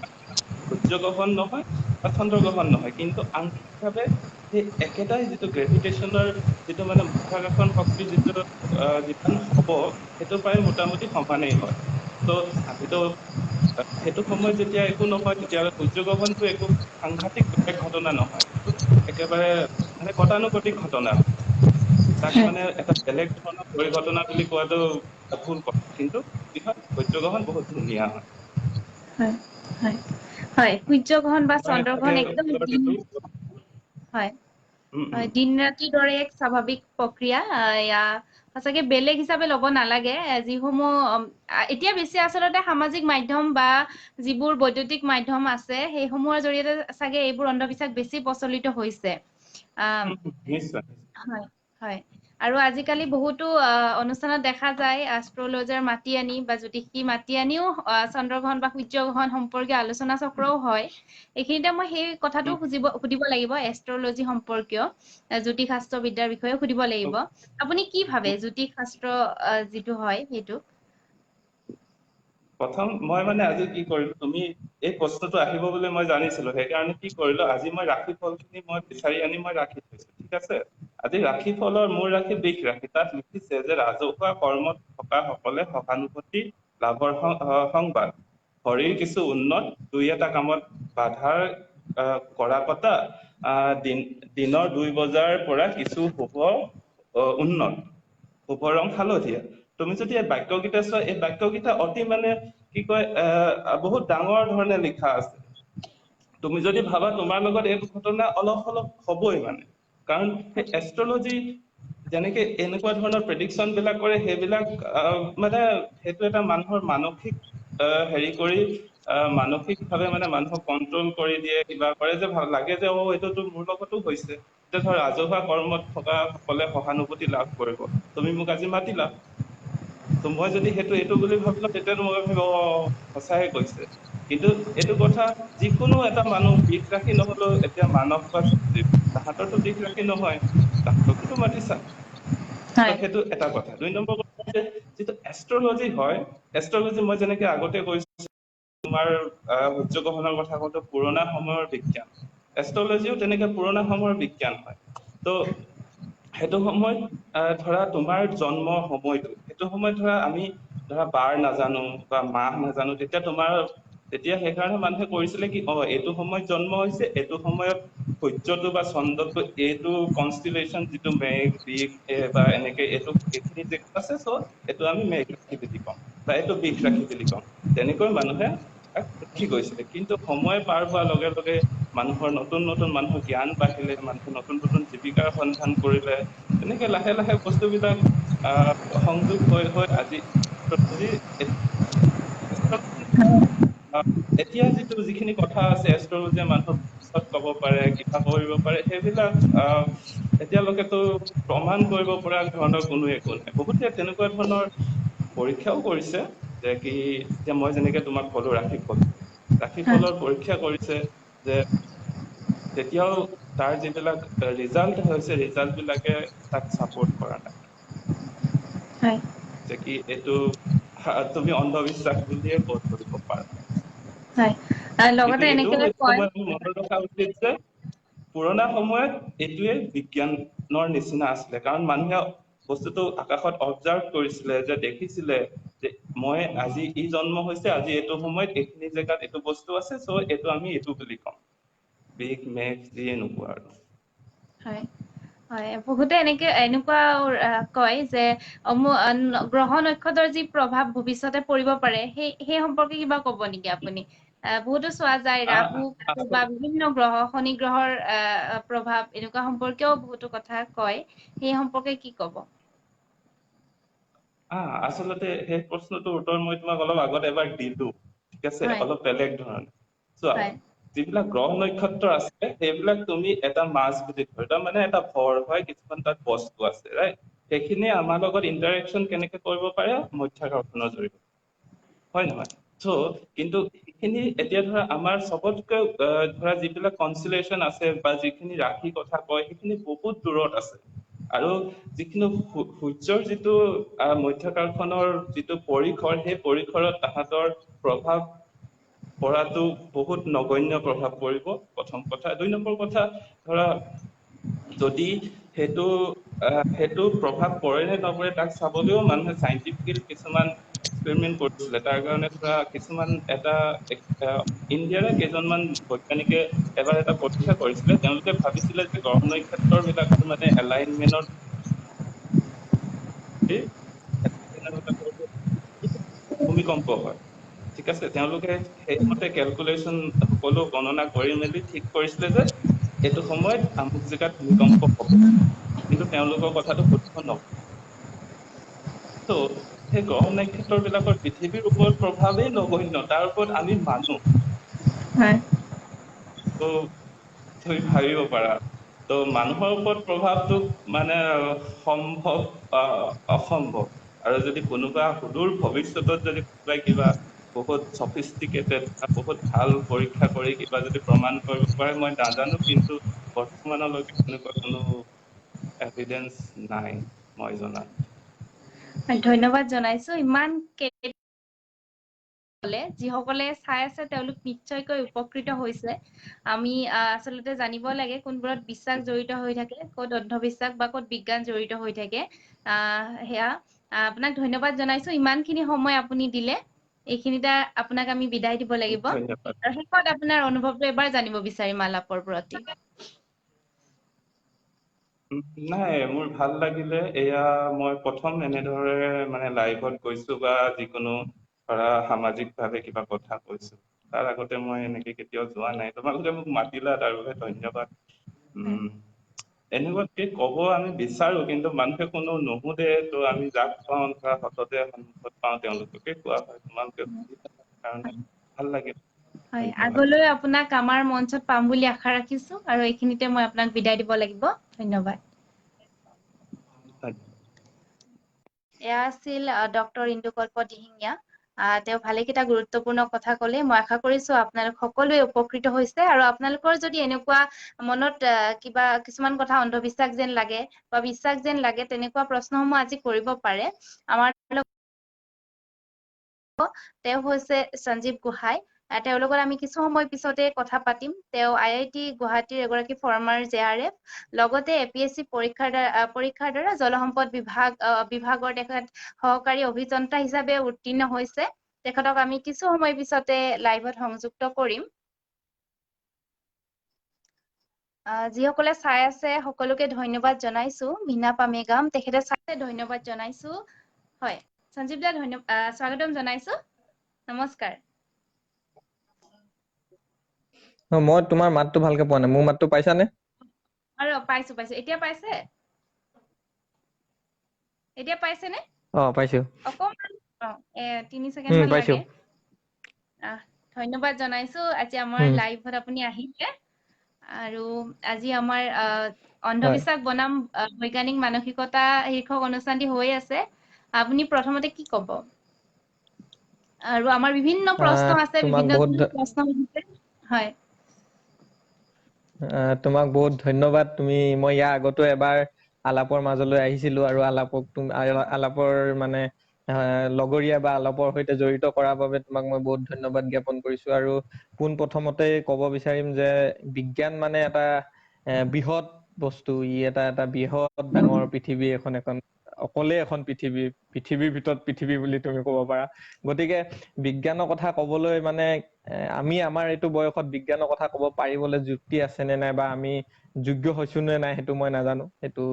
সূৰ্য গ্ৰহণ নহয় বা চন্দ্ৰ গ্ৰহণ নহয়, কিন্তু আংশিকভাৱে সেই একেটাই যিটো গ্ৰেভিটেশ্যনৰ যিটো মানে মধ্যাকৰ্ষণ শক্তি যিটো যিমান হ'ব, সেইটো প্ৰায় মোটামুটি সমানেই হয়। ত' আমিতো সেইটো সময়ত যেতিয়া একো নহয়, তেতিয়াহ'লে সূৰ্য গ্ৰহণটো একো সাংঘাতিক বেলেগ ঘটনা নহয়, সেইটো একেবাৰে মানে গতানুগতিক ঘটনা। তাক মানে এটা বেলেগ ধৰণৰ পৰিঘটনা বুলি কোৱাটো ভুল কথা, কিন্তু কি হয় সূৰ্য গ্ৰহণ বহুত ধুনীয়া হয়। হয় হয় হয়, সূৰ্য গ্ৰহণ বা মই চন্দ্ৰ তাকে গ্ৰহণ একদম উত্তৰ দিলো। হয় উম উম হয়, দিন ৰাতিৰ দৰে এক স্বাভাৱিক প্ৰক্ৰিয়া। এয়া সঁচাকে বেলেগ হিচাপে ল'ব নালাগে। যিসমূহ এতিয়া বেছি আচলতে সামাজিক মাধ্যম বা যিবোৰ বৈদ্যুতিক মাধ্যম আছে, সেইসমূহৰ জৰিয়তে চাগে এইবোৰ অন্ধবিশ্বাস বেছি প্ৰচলিত হৈছে। নিশ্চয়। হয় হয়, আৰু আজিকালি বহুতো অনুষ্ঠানত দেখা যায় এষ্ট্ৰলজাৰ মাতি আনি বা জ্যোতিষী মাতি আনিও চন্দ্ৰগ্ৰহণ বা সূৰ্য গ্ৰহণ সম্পৰ্কীয় আলোচনা চক্ৰও হয়। এইখিনিতে মই সেই কথাটো সুধিব লাগিব, এষ্ট্ৰলজি সম্পৰ্কীয় জ্যোতিষ শাস্ত্ৰ বিদ্যাৰ বিষয়ে সুধিব লাগিব। আপুনি কি ভাবে জ্যোতিষ শাস্ত্ৰ যিটো হয় সেইটো? প্ৰথম মই মানে আজি কি কৰিলো, তুমি এই প্ৰশ্নটো আহিব বুলি মই জানিছিলো, সেইকাৰণে কি কৰিলো, আজি মই ৰাশি ফলখিনি মই বিচাৰি আনি মই ৰাখি থৈছো। ঠিক আছে, আজি ৰাশি ফলৰ মোৰ ৰাশি বৃষ ৰাশি, তাত লিখিছে যে ৰাজহুৱা কৰ্মত থকা সকলে সহানুভূতি লাভৰ সংবাদ, শৰীৰ কিছু উন্নত, দুই এটা কামত বাধাৰ কৰা কটা, দিনৰ 2 বজাৰ পৰা কিছু শুভ উন্নত, শুভ ৰং হালধীয়া। তুমি যদি এই বাক্যকেইটা চোৱা, এই বাক্যকেইটা অতি মানে কি কয় বহুত ডাঙৰ ধৰণে লিখা আছে। তুমি যদি ভাবা তোমাৰ লগত এই ঘটনা অলপ অলপ হবই মানে, কাৰণ সেই এষ্ট্ৰলজি যেনেকে এনেকুৱা ধৰণৰ প্ৰেডিকশ্যন বিলাক কৰে, সেইবিলাক মানে সেইটো এটা মানুহৰ মানসিক হেৰি কৰি মানসিকভাৱে মানে মানুহক কন্ট্ৰল কৰি দিয়ে, কিবা কৰে যে ভাল লাগে যে এইটোতো মোৰ লগতো হৈছে। এতিয়া ধৰ ৰাজহুৱা কৰ্মত থকা সকলে সহানুভূতি লাভ কৰিব, তুমি মোক আজি মাতিলা, ত মই যদি সেইটো এইটো বুলি ভাবিলো, তেতিয়াতো মই ভাবিব সঁচায়ে কৈছে। কিন্তু এইটো কথা যিকোনো এটা মানুহ বৃষ ৰাশি নহলেও এতিয়া মানস বা তাহাঁতৰতো দিশ ৰাখি নহয়, তাহাঁতকতো মাতিছা। তো হয় সেইটো এটা কথা। 2 নম্বৰ কথা যে যিটো এষ্ট্ৰলজি হয়, এষ্ট্ৰলজি মই যেনেকে আগতে কৈছো তোমাৰ সূৰ্য গ্ৰহণৰ কথা কওঁতে পুৰণা সময়ৰ বিজ্ঞান, এষ্ট্ৰলজিও তেনেকে পুৰণা সময়ৰ বিজ্ঞান হয়। তো সেইটো সময়ত ধৰা তোমাৰ জন্মৰ সময়টো, সেইটো সময়ত ধৰা আমি ধৰা বাৰ নাজানো বা মাহ নাজানো, তেতিয়া সেইকাৰণে মানুহে কৰিছিলে কি এইটো সময়ত জন্ম হৈছে, এইটো সময়ত সূৰ্যটো বা চন্দ্ৰটো এইটো কনষ্টিলেশ্যন যিটো মেঘ দিশ বা এনেকে এইখিনি জেগাত আছে, চ' এইটো আমি মেঘ ৰাশি বুলি কম বা এইটো বৃষ ৰাশি বুলি কম। তেনেকৈ মানুহে লিখি গৈছিলে। কিন্তু সময় পাৰ হোৱাৰ লগে লগে মানুহৰ নতুন নতুন মানুহৰ জ্ঞান বাঢ়িলে, মানুহে নতুন নতুন জীৱিকাৰ সন্ধান কৰিলে, তেনেকে লাহে লাহে বস্তুবিলাক সংযোগ হৈ হৈ আজি এতিয়া যিখিনি কথা আছে এষ্ট্ৰলজিয়ে মানুহৰ ভৱিষ্যত ক'ব পাৰে, কিবা কৰিব পাৰে, সেইবিলাক এতিয়ালৈকেতো প্ৰমাণ কৰিব পৰা ধৰণৰ কোনো একো নাই। বহুতে তেনেকুৱা ধৰণৰ পৰীক্ষাও কৰিছে, যে কি এতিয়া মই যেনেকে তোমাক ক'লো হয় ৰাশিফলৰ পৰীক্ষা কৰিছে, যে তেতিয়াও তাৰ যিবিলাক ৰিজাল্ট হৈছে, ৰিজাল্ট বিলাকে তাক ছাপোৰ্ট কৰা নাই, হয় যে কি এইটো তুমি অন্ধবিশ্বাস বুলিয়ে কৰিব পাৰা। হয় কিন্তু লগতে এইটো এনেকে কয় সময়ত মনত ৰখা উচিত যে পুৰণা সময়ত এইটোৱে বিজ্ঞানৰ নিচিনা আছিলে, কাৰণ মানুহে বস্তুটো আকাশত অবজাৰ্ভ কৰিছিলে, যে দেখিছিলে যে মই আজি জন্ম হৈছে, আজি এইটো সময়ত এইখিনি জেগাত এইটো বস্তু আছে, চ' এইটো আমি এইটো বুলি কম, বিগ মেঘ যিয়ে নোকোৱা আৰু। হয় হয় বহুতে এনেকুৱা কয় যে গ্ৰহ নক্ষত্ৰৰ যি প্ৰভাৱ ভৱিষ্যতে পৰিব পাৰে, সেই সম্পৰ্কে কিবা ক'ব নেকি আপুনি? বহুতো চোৱা যায় ৰাহু বা বিভিন্ন গ্ৰহ, শনি গ্ৰহৰ প্ৰভাৱ এনেকুৱা সম্পৰ্কেও বহুতো কথা কয়, সেই সম্পৰ্কে কি ক'ব? আচলতে সেই প্ৰশ্নটোৰ উত্তৰ মই তোমাক অলপ আগত এবাৰ দিলো, ঠিক আছে, হয় অলপ বেলেগ ধৰণে। চোৱা, হয় যিবিলাক গ্ৰহ নক্ষত্ৰ আছে সেইবিলাক তুমি এটা মাছ বুলি ধৰিবা, মানে এটা ভৰ হয়, কিছুমান তাত বস্তু আছে, ৰাইট? সেইখিনি আমাৰ লগত ইণ্টাৰেকশ্যন কেনেকে কৰিব পাৰে? মধ্যাকৰ্ষণৰ জৰিয়তে, হয় নহয়? কিন্তু এইখিনি এতিয়া ধৰা আমাৰ চবতকৈ ধৰা যিবিলাক কনষ্টেলেশ্যন আছে বা যিখিনি ৰাশিৰ কথা কয়, সেইখিনি বহুত দূৰত আছে। আৰু যিখিনি সূৰ্যৰ যিটো মধ্যাকৰ্ষণৰ যিটো পৰিসৰ, সেই পৰিসৰত তাহাঁতৰ প্ৰভাৱ পৰাটো বহুত নগণ্য প্ৰভাৱ পৰিব, প্ৰথম কথা। 2 নম্বৰ কথা, ধৰা যদি সেইটো প্ৰভাৱ পৰে নে নপৰে তাক চাবলৈও মানুহে চাইন্টিফিকেলি কিছুমান এক্সপেৰিমেন্ট কৰিছিলে। তাৰ কাৰণে ধৰা কিছুমান ইণ্ডিয়াৰে কেইজনমান বৈজ্ঞানিকে এবাৰ এটা পৰীক্ষা কৰিছিলে। তেওঁলোকে ভাবিছিলে যে গ্ৰহ নক্ষত্ৰৰ বিলাকৰ মানে এলাইনমেন্টৰ ভূমিকম্প হয়, ঠিক আছে। তেওঁলোকে সেইমতে কেলকুলেশ্যন সকলো গণনা কৰি মেলি ঠিক কৰিছিলে যে এইটো সময়ত আমুক জেগাত ভূমিকম্প হ'ব, কিন্তু তেওঁলোকৰ কথাটো শুদ্ধ নহ'ল। সেই গ্ৰহ নক্ষত্ৰ বিলাকৰ পৃথিৱীৰ ওপৰত প্ৰভাৱেই নগণ্য, তাৰ ওপৰত আমি মানো। হয় তুমি ভাবিব পাৰা, মানুহৰ ওপৰত প্ৰভাৱটো মানে সম্ভৱ অসম্ভৱ। আৰু যদি কোনোবা সুদূৰ ভৱিষ্যতত যদি কোনোবাই কিবা বহুত চফিষ্টিকেটেড বহুত ভাল পৰীক্ষা কৰি কিবা যদি প্ৰমাণ কৰিব পাৰে, মই নাজানো, কিন্তু বৰ্তমানলৈকে তেনেকুৱা কোনো এভিডেন্স নাই মই জনাত। ধন্যবাদ জনাইছো। ইমান যিসকলে চাই আছে তেওঁলোক নিশ্চয়কৈ উপকৃত হৈছে। আমি আচলতে জানিব লাগে কোনবোৰত বিশ্বাস জড়িত হৈ থাকে, ক'ত অন্ধবিশ্বাস বা ক'ত বিজ্ঞান জড়িত হৈ থাকে। সেয়া আপোনাক ধন্যবাদ জনাইছো, ইমানখিনি সময় আপুনি দিলে। এইখিনিতে আপোনাক আমি বিদায় দিব লাগিব। ধন্যবাদ। আৰু শেষত আপোনাৰ অনুভৱটো এবাৰ জানিব বিচাৰিম আলাপৰ প্ৰতি। নাই, মোৰ ভাল লাগিলে। এয়া মই প্ৰথম এনেদৰে মানে লাইভত গৈছো বা যিকোনো ধৰা সামাজিক ভাৱে কিবা কথা কৈছো। তাৰ আগতে মই এনেকে কেতিয়াও যোৱা নাই। তোমালোকে মোক মাতিলা, তাৰ বাবে ধন্যবাদ। এনেকুৱাকে ক'ব আমি বিচাৰো, কিন্তু মানুহে কোনো নুশুধে, তো আমি যাক পাওঁ ধৰা সন্মুখত পাওঁ তেওঁলোককে কোৱা হয়। তোমালোকে কাৰণে ভাল লাগে। হয়, ধন্যবাদ। আগলৈ আপোনাক আমাৰ মঞ্চত পাম বুলি আশা ৰাখিছো, আৰু এইখিনিতে মই আপোনাক বিদায় দিব লাগিব। ধন্যবাদ। এয়া আছিল ডক্টৰ ইন্দুকল্প দিহিঙীয়া। তেওঁ ভালেকেইটা গুৰুত্বপূৰ্ণ কথা ক'লে। মই আশা কৰিছোঁ আপোনালোক সকলোৱে উপকৃত হৈছে, আৰু আপোনালোকৰ যদি এনেকুৱা মনত কিবা কিছুমান কথা অন্ধবিশ্বাস যেন লাগে বা বিশ্বাস যেন লাগে, তেনেকুৱা প্ৰশ্নসমূহ আজি কৰিব পাৰে। আমাৰ তেওঁ হৈছে সঞ্জীৱ গোহাঁই। তেওঁৰ লগত আমি কিছু সময় পিছতে কথা পাতিম। তেওঁ IIT গুৱাহাটীৰ এগৰাকী ফৰ্মাৰ JRF, লগতে APSC পৰীক্ষাৰ দ্বাৰা জলসম্পদ বিভাগৰ তেখেত সহকাৰী অভিযন্তা হিচাপে উত্তীৰ্ণ হৈছে। তেখেতক আমি কিছু সময় পিছতে লাইভত সংযুক্ত কৰিম। যিসকলে চাই আছে সকলোকে ধন্যবাদ জনাইছো। মীনা পামেগাম তেখেতে চাই ধন্যবাদ জনাইছো। হয়, সঞ্জীৱ দা স্বাগতম জনাইছো। নমস্কাৰ। মই তোমাৰ মাতটো ভালকে পোৱা নাই। মোৰ মাতটো পাইছানে? আৰু পাইছো। এতিয়া পাইছে? এতিয়া পাইছেনে? পাইছো। অকমান 3 ছেকেণ্ড মান পাইছো। লাগে। ধন্যবাদ জনাইছো আজি আমাৰ লাইভত আপুনি আহিছে। আৰু আজি আমাৰ অন্ধবিশ্বাস বনাম বৈজ্ঞানিক মানসিকতা শীৰ্ষক অনুষ্ঠানটি হৈ আছে। আপুনি প্ৰথমতে কি ক'ব? আৰু আমাৰ বিভিন্ন প্ৰশ্ন আছে, তোমাক বিভিন্ন বহুত প্ৰশ্ন আছে। হয়। তোমাক বহুত ধন্যবাদ। মই ইয়াৰ আগতো এবাৰ আলাপৰ মাজলৈ আহিছিলো, আৰু আলাপৰ মানে লগৰীয়া বা আলাপৰ সৈতে জড়িত কৰাৰ বাবে তোমাক মই বহুত ধন্যবাদ জ্ঞাপন কৰিছো। আৰু পোন প্ৰথমতে ক'ব বিচাৰিম যে বিজ্ঞান মানে এটা বৃহৎ বস্তু। ই এটা বৃহৎ ডাঙৰ পৃথিৱী, এখন অকলে এখন পৃথিৱীৰ ভিতৰত পৃথিৱী বুলি তুমি ক'ব পাৰা। গতিকে বিজ্ঞানৰ কথা ক'বলৈ মানে আমি আমাৰ এইটো বয়সত বিজ্ঞানৰ কথা ক'ব পাৰিবলৈ যুক্তি আছে নে নাই, বা আমি যোগ্য হৈছো নে নাই, সেইটো মই নাজানো। সেইটো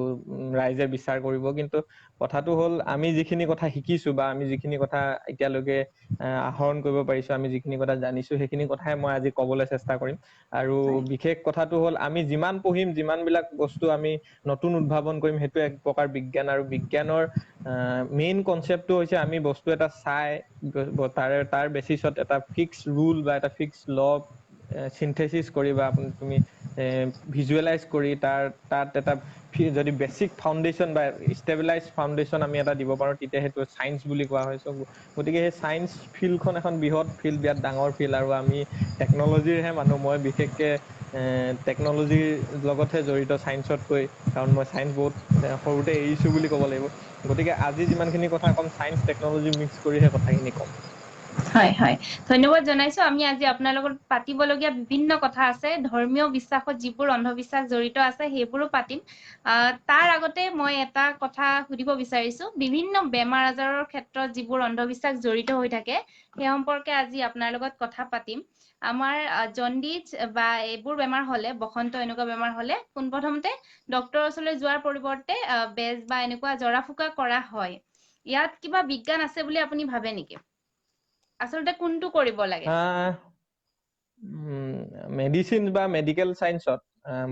ৰাইজে বিচাৰ কৰিব। কিন্তু কথাটো হ'ল, আমি যিখিনি কথা শিকিছো বা আমি যিখিনি কথা এতিয়ালৈকে আহৰণ কৰিব পাৰিছো, আমি যিখিনি কথা জানিছো, সেইখিনি কথাই মই আজি ক'বলৈ চেষ্টা কৰিম। আৰু বিশেষ কথাটো হ'ল, আমি যিমান পঢ়িম, যিমান বিলাক বস্তু আমি নতুন উদ্ভাৱন কৰিম, সেইটো এক প্ৰকাৰ বিজ্ঞান। আৰু বিজ্ঞানৰ মেইন কনচেপ্টটো হৈছে, আমি বস্তু এটা চাই তাৰ বেচিছত এটা ফিক্স ৰুল বা এটা ফিক্স ল চিন্থেচিছ কৰি, বা তুমি ভিজুৱেলাইজ কৰি তাত এটা যদি বেচিক ফাউণ্ডেশ্যন বা ষ্টেবিলাইজ ফাউণ্ডেশ্যন আমি এটা দিব পাৰো, তেতিয়া সেইটো চায়েন্স বুলি কোৱা হয়। গতিকে সেই চায়েন্স ফিল্ডখন এখন বৃহৎ ফিল্ড, বিৰাট ডাঙৰ ফিল্ড। আৰু আমি টেকনলজিৰহে মানুহ। মই বিশেষকে টেকনলজিৰ লগতহে জড়িত চায়েন্সতকৈ, কাৰণ মই চায়েন্স বহুত সৰুতে এৰিছো বুলি ক'ব লাগিব। গতিকে আজি যিমানখিনি কথা ক'ম, চায়েন্স টেকনলজি মিক্স কৰিহে কথাখিনি ক'ম। হয়, ধন্যবাদ জনাইছো। আমি আজি আপোনাৰ লগত পাতিবলগীয়া বিভিন্ন কথা আছে। ধৰ্মীয় বিশ্বাসত যিবোৰ অন্ধবিশ্বাস জড়িত আছে, সেইবোৰো পাতিম। তাৰ আগতে মই এটা কথা সুধিব বিচাৰিছো। বিভিন্ন বেমাৰ আজাৰৰ ক্ষেত্ৰত যিবোৰ অন্ধবিশ্বাস জড়িত হৈ থাকে, সেই সম্পৰ্কে আজি আপোনাৰ লগত কথা পাতিম। আমাৰ জণ্ডিছ বা এইবোৰ বেমাৰ হ'লে, বসন্ত এনেকুৱা বেমাৰ হ'লে, পোনপ্ৰথমতে ডক্তৰৰ ওচৰলৈ যোৱাৰ পৰিৱৰ্তে বেজ বা এনেকুৱা জৰা ফুকা কৰা হয়। ইয়াত কিবা বিজ্ঞান আছে বুলি আপুনি ভাবে নেকি? আচলতে কোনটো কৰিব লাগে? মেডিচিন বা মেডিকেল চায়েন্সত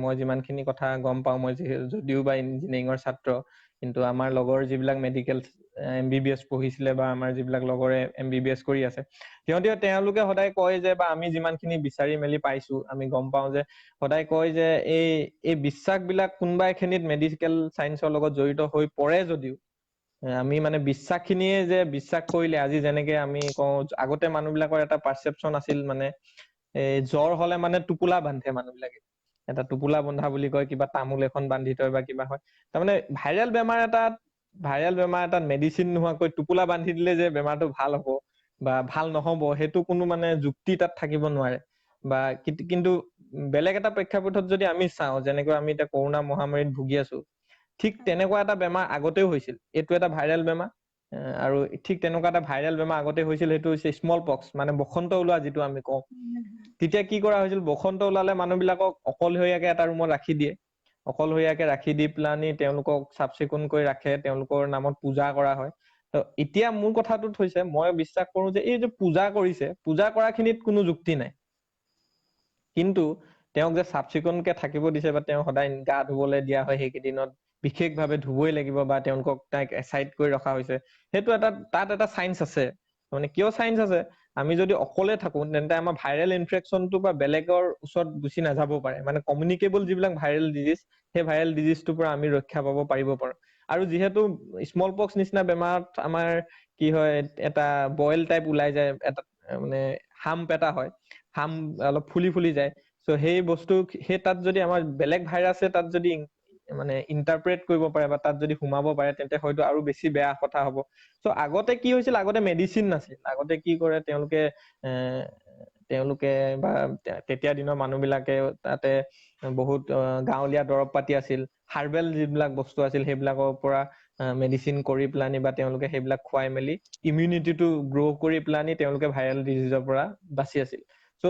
মই যিমানখিনি কথা গম পাওঁ, মই যদিও বা ইঞ্জিনিয়াৰিঙৰ ছাত্ৰ, কিন্তু আমাৰ লগৰ যিবিলাক মেডিকেল MBBS পঢ়িছিলে, বা আমাৰ যিবিলাক লগৰে MBBS কৰি আছে, তেওঁলোকে সদায় কয় যে, বা আমি যিমানখিনি বিচাৰি মেলি পাইছো, আমি গম পাওঁ যে সদায় কয় যে এই বিশ্বাসবিলাক কোনোবা এখিনিত মেডিকেল চায়েন্সৰ লগত জড়িত হৈ পৰে যদিও, আমি মানে বিশ্বাসখিনিয়ে যে বিশ্বাস কৰিলে, আজি যেনেকে আমি কওঁ, আগতে মানুহবিলাকৰ এটা পাৰচেপচন আছিল, মানে জ্বৰ হলে মানে টোপোলা বান্ধে মানুহবিলাকে। এটা টোপোলা বন্ধা বুলি কয়, কিবা তামোল এখন বান্ধি থয় বা কিবা হয়। তাৰমানে ভাইৰেল বেমাৰ এটাত মেডিচিন নোহোৱাকৈ টোপোলা বান্ধি দিলে যে বেমাৰটো ভাল হ'ব বা ভাল নহ'ব, সেইটো কোনো মানে যুক্তি তাত থাকিব নোৱাৰে। বা কিন্তু বেলেগ এটা প্ৰেক্ষাপটত যদি আমি চাওঁ, যেনেকৈ আমি এতিয়া কৰোণা মহামাৰীত ভুগি আছো, ঠিক তেনেকুৱা এটা বেমাৰ আগতেও হৈছিল। এইটো এটা ভাইৰেল বেমাৰ, আৰু ঠিক তেনেকুৱা এটা ভাইৰেল বেমাৰ আগতে হৈছিল। সেইটো হৈছে স্মল পক্স, মানে বসন্ত ওলোৱা যিটো আমি কওঁ। তেতিয়া কি কৰা হৈছিল, বসন্ত ওলালে মানুহবিলাকক অকলশৰীয়াকে এটা ৰুমত ৰাখি দিয়ে। অকলশৰীয়াকে ৰাখি দি পেলানি তেওঁলোকক চাফ চিকুণ কৰি ৰাখে, তেওঁলোকৰ নামত পূজা কৰা হয়। তো এতিয়া মোৰ কথাটোত হৈছে, মই বিশ্বাস কৰো যে এই যে পূজা কৰিছে, পূজা কৰাখিনিত কোনো যুক্তি নাই। কিন্তু তেওঁক যে চাফ চিকুণকে থাকিব দিছে, বা তেওঁ সদায় গা ধুবলৈ দিয়া হয়, সেইকেইদিনত বিশেষভাৱে ধুবই লাগিব, বা তেওঁলোকক তাইক এচাইড কৰি ৰখা হৈছে, সেইটো তাত এটা চায়েন্স আছে। মানে কিয় চায়েন্স আছে, আমি যদি অকলে থাকো, তেন্তে আমাৰ ভাইৰেল ইনফেকশ্যনটো বা বেলেগৰ ওচৰত গুচি নাযাব পাৰে। মানে কমিউনিকেবল যিবিলাক ভাইৰেল ডিজিজ, সেই ভাইৰেল ডিজিজটোৰ পৰা আমি ৰক্ষা পাব পাৰিব পাৰো। আৰু যিহেতু স্মল পক্স নিচিনা বেমাৰত আমাৰ কি হয় এটা বইল টাইপ ওলাই যায়, এটা মানে হাম্প এটা হয়, হাম অলপ ফুলি ফুলি যায়। চ' সেই বস্তু সেই তাত যদি আমাৰ বেলেগ ভাইৰাছে তাত যদি মানে ইন্টাৰপ্ৰেট কৰিব পাৰে বা তাত যদি সোমাব পাৰে, তেন্তে হয়তো আৰু বেছি বেয়া কথা হ'ব। চ' আগতে কি হৈছিল, আগতে মেডিচিন নাছিল। আগতে কি কৰে তেওঁলোকে বা তেতিয়া দিনৰ মানুহ বিলাকে তাতে বহুত গাঁৱলীয়া দৰৱ পাতি আছিল, হাৰ্বেল যিবিলাক বস্তু আছিল সেইবিলাকৰ পৰা মেডিচিন কৰি পেলানি বা তেওঁলোকে সেইবিলাক খুৱাই মেলি ইমিউনিটিটো গ্ৰ' কৰি পেলানি তেওঁলোকে ভাইৰেল ডিজিজৰ পৰা বাচি আছিল। চ'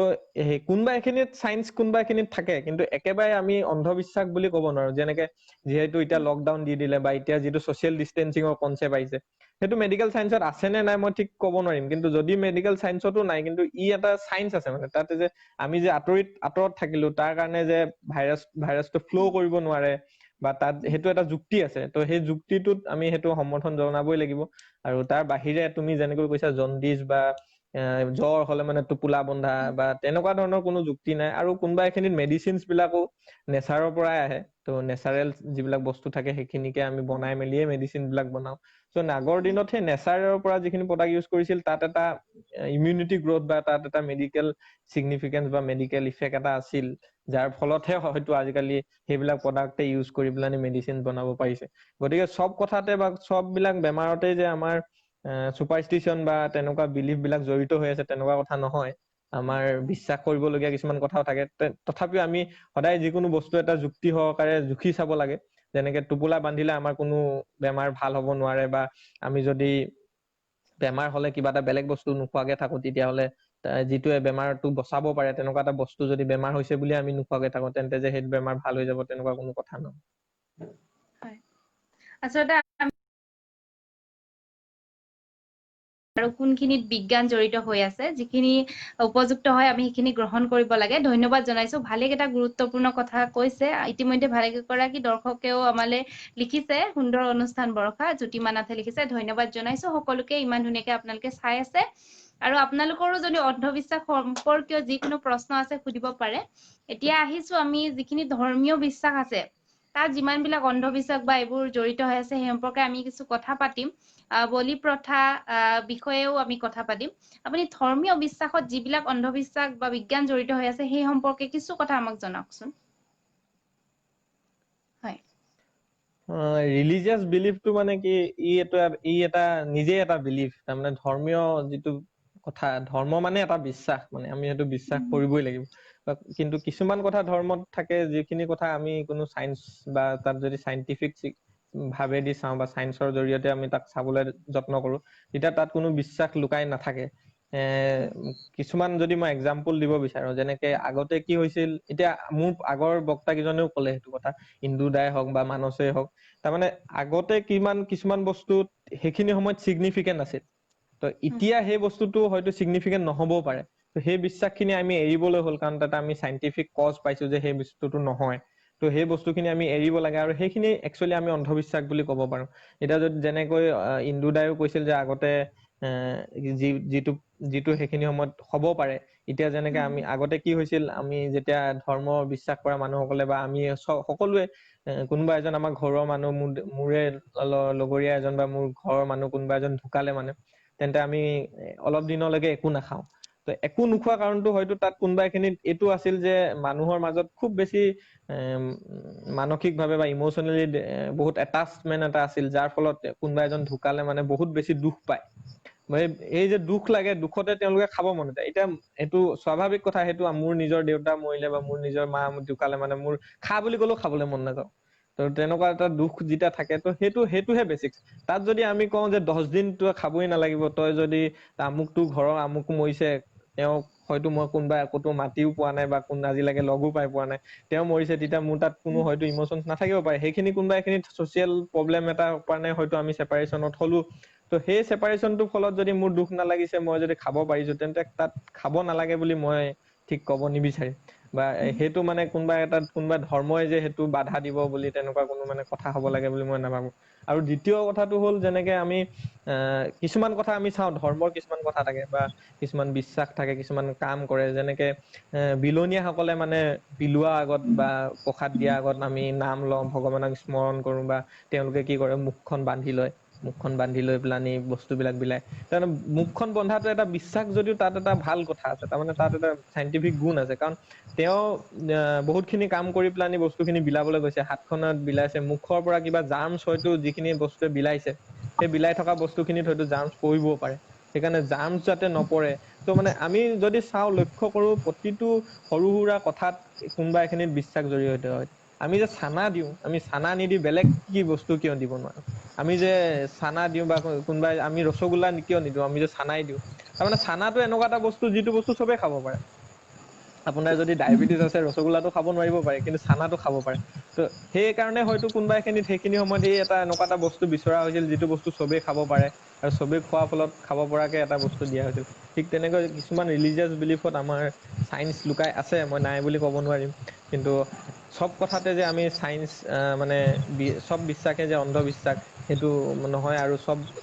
কোনোবা এখিনিত চাইন্স কোনোবা এখিনিত থাকে, কিন্তু একেবাৰে আমি অন্ধবিশ্বাস বুলি ক'ব নোৱাৰো। যেনেকে যিহেতু এতিয়া লকডাউন দি দিলে বা এতিয়া যিটো ছচিয়েল ডিষ্টেন্সিঙৰ কনচেপ্ট আহিছে, সেইটো মেডিকেল চাইন্সত আছে নে নাই মই ঠিক ক'ব নোৱাৰিম। কিন্তু যদি মেডিকেল চাইন্সতো নাই, কিন্তু ই এটা চাইন্স আছে। মানে তাতে যে আমি যে আঁতৰত থাকিলো তাৰ কাৰণে যে ভাইৰাছটো ফ্ল' কৰিব নোৱাৰে বা তাত সেইটো এটা যুক্তি আছে। তো সেই যুক্তিটোত আমি সেইটো সমৰ্থন জনাবই লাগিব। আৰু তাৰ বাহিৰে তুমি যেনেকৈ কৈছা জণ্ডিছ বা জ্বৰ হলে মানে টোপোলা বন্ধা বা তেনেকুৱা ধৰণৰ কোনো যুক্তি নাই। আৰু কোনোবা এখিনিত মেডিচিনছ বিলাকো নেচাৰৰ পৰাই আহে। তো নেচাৰেল যিবিলাক বস্তু থাকে সেইখিনিকে আমি বনাই মেলিয়ে মেডিচিন বিলাক বনাও। চ' আগৰ দিনত সেই নেচাৰৰ পৰা যিখিনি প্ৰডাক্ট ইউজ কৰিছিল, তাত এটা ইমিউনিটি গ্ৰথ বা তাত এটা মেডিকেল চিগনিফিকেন্স বা মেডিকেল ইফেক্ট এটা আছিল, যাৰ ফলতহে হয়তো আজিকালি সেইবিলাক প্ৰডাক্টে ইউজ কৰি পেলাই মেডিচিন বনাব পাৰিছে। গতিকে চব কথাতে বা চব বিলাক বেমাৰতে যে আমাৰ চুপাৰষ্টিচন বা তেনেকুৱা বিলিফ বিলাক জড়িত হৈ আছে তেনেকুৱা কথা নহয়। আমাৰ বিশ্বাস কৰিবলগীয়া কিছুমান কথাও থাকে। তথাপিও আমি সদায় যিকোনো বস্তু এটা যুক্তি সহকাৰে জুখি চাব লাগে। যেনেকে টোপোলা বান্ধিলে আমাৰ কোনো বেমাৰ ভাল হ'ব নোৱাৰে, বা আমি যদি বেমাৰ হলে কিবা এটা বেলেগ বস্তু নোখোৱাকে থাকো, তেতিয়াহ'লে যিটোৱে বেমাৰটো বচাব পাৰে তেনেকুৱা এটা বস্তু যদি বেমাৰ হৈছে বুলি আমি নোখোৱাকে থাকো, তেন্তে যে সেইটো বেমাৰ ভাল হৈ যাব তেনেকুৱা কোনো কথা নহয়। হয়, আচলতে আৰু কোনখিনিত বিজ্ঞান জড়িত হৈ আছে, যিখিনি উপযুক্ত হয় আমি সেইখিনি গ্ৰহণ কৰিব লাগে। ধন্যবাদ জনাইছো, ভালেকেইটা গুৰুত্বপূৰ্ণ কথা কৈছে। ইতিমধ্যে ভালেকেইগৰাকী দৰ্শকেও আমালে লিখিছে, সুন্দৰ অনুষ্ঠান বৰষা, জ্যোতিমা নাথে লিখিছে, ধন্যবাদ জনাইছো সকলোকে, ইমান ধুনীয়াকে আপোনালোকে চাই আছে। আৰু আপোনালোকৰো যদি অন্ধবিশ্বাস সম্পৰ্কীয় যিকোনো প্ৰশ্ন আছে সুধিব পাৰে। এতিয়া আহিছো আমি যিখিনি ধৰ্মীয় বিশ্বাস আছে, তাত যিমান বিলাক অন্ধবিশ্বাস বা এইবোৰ জড়িত হৈ আছে সেই সম্পৰ্কে আমি কিছু কথা পাতিম। বলি প্ৰথা বিষয়েও আমি কথা পাতিম। আপুনি ধৰ্মীয় বিশ্বাসত যিবিলাক অন্ধবিশ্বাস বা বিজ্ঞান জড়িত হৈ আছে সেই সম্পৰ্কে কিছু কথা আমাক জনাওকচোন। হয়। ৰিলিজিয়াছ বিলিফটো মানে কি, ই এটা নিজে এটা বিলিফ। তাৰমানে ধৰ্মীয় যিটো কথা, ধৰ্ম মানে এটা বিশ্বাস, মানে আমি সেইটো বিশ্বাস কৰিবই লাগিব। কিন্তু কিছুমান কথা ধৰ্মত থাকে যিখিনি কথা আমি কোনো চাইন্স বা তাত যদি চাইন্টিফিক ভাৱেদি চাওঁ বা চাইন্সৰ জৰিয়তে আমি তাক চাবলৈ যত্ন কৰো, তেতিয়া তাত কোনো বিশ্বাস লুকাই নাথাকে। কিছুমান যদি মই এক্সাম্পল দিব বিচাৰো, যেনেকে আগতে কি হৈছিল, এতিয়া মোৰ আগৰ বক্তা কেইজনেও ক'লে সেইটো কথা, ইন্দু দাই হওক বা মানসেই হওক, তাৰমানে আগতে কিছুমান বস্তুত সেইখিনি সময়ত চিগনিফিকেন্ট আছিল। তো এতিয়া সেই বস্তুটো হয়তো চিগনিফিকেন্ট নহবও পাৰে। তো সেই বিশ্বাসখিনি আমি এৰিবলৈ হ'ল, কাৰণ তাতে আমি চাইন্টিফিক কজ পাইছো যে সেই বস্তুটো নহয়। তো সেই বস্তুখিনি আমি এৰিব লাগে, আৰু সেইখিনি একচুৱেলি আমি অন্ধবিশ্বাস বুলি ক'ব পাৰো। এতিয়া যদি যেনেকৈ ইন্দু দাইও কৈছিল যে আগতে যিটো সেইখিনি সময়ত হ'ব পাৰে। এতিয়া যেনেকে আমি আগতে কি হৈছিল, আমি যেতিয়া ধৰ্ম বিশ্বাস কৰা মানুহসকলে বা আমি সকলোৱে কোনোবা এজন আমাৰ ঘৰৰ মানুহ, মোৰে লগৰীয়া এজন বা মোৰ ঘৰৰ মানুহ কোনোবা এজন ঢুকালে মানে, তেন্তে আমি অলপ দিনলৈকে একো নাখাওঁ। তো একো নোখোৱা কাৰণটো হয়তো তাত কোনোবা এখিনিত এইটো আছিল যে মানুহৰ মাজত খুব বেছি মানসিকভাৱে বা ইমচনেলি বহুত এটাচমেন্ট এটা আছিল, যাৰ ফলত কোনোবা এজন ঢুকালে মানে বহুত বেছি দুখ পায়। এই যে দুখ লাগে, দুখতে তেওঁলোকে খাব মন যায়। এতিয়া এইটো স্বাভাৱিক কথা, সেইটো মোৰ নিজৰ দেউতা মৰিলে বা মোৰ নিজৰ মা ঢুকালে মানে মোৰ খা বুলি ক'লেও খাবলৈ মন নাযাওঁ। তো তেনেকুৱা এটা দুখ যেতিয়া থাকে, তো সেইটোহে বেছিক। তাত যদি আমি কওঁ যে 10 দিন তই খাবই নালাগিব, তই যদি আমুকটো ঘৰৰ আমুক মৰিছে, তেওঁক হয়তো মই কোনোবা ক'তো মাতিও পোৱা নাই বা আজিলৈকে লগো পাই পোৱা নাই, তেওঁ মৰিছে, তেতিয়া মোৰ তাত কোনো হয়তো ইমচন নাথাকিব পাৰে। সেইখিনি কোনোবা এইখিনিত ছচিয়েল প্ৰব্লেম এটাৰ কাৰণে হয়তো আমি ছেপাৰেশ্যনত হলো। তো সেই ছেপাৰেশ্যনটোৰ ফলত যদি মোৰ দুখ নালাগিছে, মই যদি খাব পাৰিছো, তেন্তে তাত খাব নালাগে বুলি মই ঠিক ক'ব নিবিচাৰিম। বা সেইটো মানে কোনোবা ধৰ্মই যে সেইটো বাধা দিব বুলি তেনেকুৱা কোনো মানে কথা হ'ব লাগে বুলি মই নাভাবো। আৰু দ্বিতীয় কথাটো হ'ল, যেনেকে আমি কিছুমান কথা আমি চাওঁ, ধৰ্মৰ কিছুমান কথা থাকে বা কিছুমান বিশ্বাস থাকে, কিছুমান কাম কৰে। যেনেকে বিলনীয়াসকলে মানে বিলোৱা আগত বা প্ৰসাদ দিয়া আগত আমি নাম লওঁ, ভগৱানক স্মৰণ কৰো, বা তেওঁলোকে কি কৰে মুখখন বান্ধি লয়। মুখখন বান্ধি লৈ পেলানি বস্তুবিলাক বিলাই। তাৰমানে মুখখন বন্ধাটো এটা বিশ্বাস, যদিও তাত এটা ভাল কথা আছে, তাৰমানে তাত এটা চাইণ্টিফিক গুণ আছে। কাৰণ তেওঁ বহুতখিনি কাম কৰি পেলানি বস্তুখিনি বিলাবলৈ গৈছে, হাতখনত বিলাইছে, মুখৰ পৰা কিবা জাৰ্মছ হয়তো যিখিনি বস্তুৱে বিলাইছে, সেই বিলাই থকা বস্তুখিনিত হয়তো জাৰ্মছ পৰিবও পাৰে। সেইকাৰণে জাৰ্মছ যাতে নপৰে, ত' মানে আমি যদি চাওঁ, লক্ষ্য কৰো, প্ৰতিটো সৰু সুৰা কথাত কোনোবা এখিনিত বিশ্বাস জড়িত হয়। আমি যে চানা দিওঁ, আমি চানা নিদি বেলেগ কি বস্তু কিয় দিব নোৱাৰো? আমি যে চানা দিওঁ বা কোনোবাই আমি ৰসগোল্লা কিয় নিদিওঁ, আমি যে চানাই দিওঁ। তাৰমানে চানাটো এনেকুৱা এটা বস্তু, যিটো বস্তু চবেই খাব পাৰে। আপোনাৰ যদি ডায়েবেটিছ আছে, ৰসগোল্লাটো খাব নোৱাৰিব পাৰে, কিন্তু চানাটো খাব পাৰে। তো সেইকাৰণে হয়তো কোনোবা এখিনিত সেইখিনি সময়ত এই এটা এনেকুৱা এটা বস্তু বিচৰা হৈছিল, যিটো বস্তু চবেই খাব পাৰে, আৰু চবেই খোৱাৰ ফলত খাব পৰাকে এটা বস্তু দিয়া হৈছিল। ঠিক তেনেকৈ কিছুমান ৰিলিজিয়াছ বিলিফত আমাৰ চাইন্স লুকাই আছে, মই নাই বুলি ক'ব নোৱাৰিম। কিন্তু চব কথাতে যে আমি চাইন্স মানে চব বিশ্বাসে যে অন্ধবিশ্বাস, সেইটো নহয়। আৰু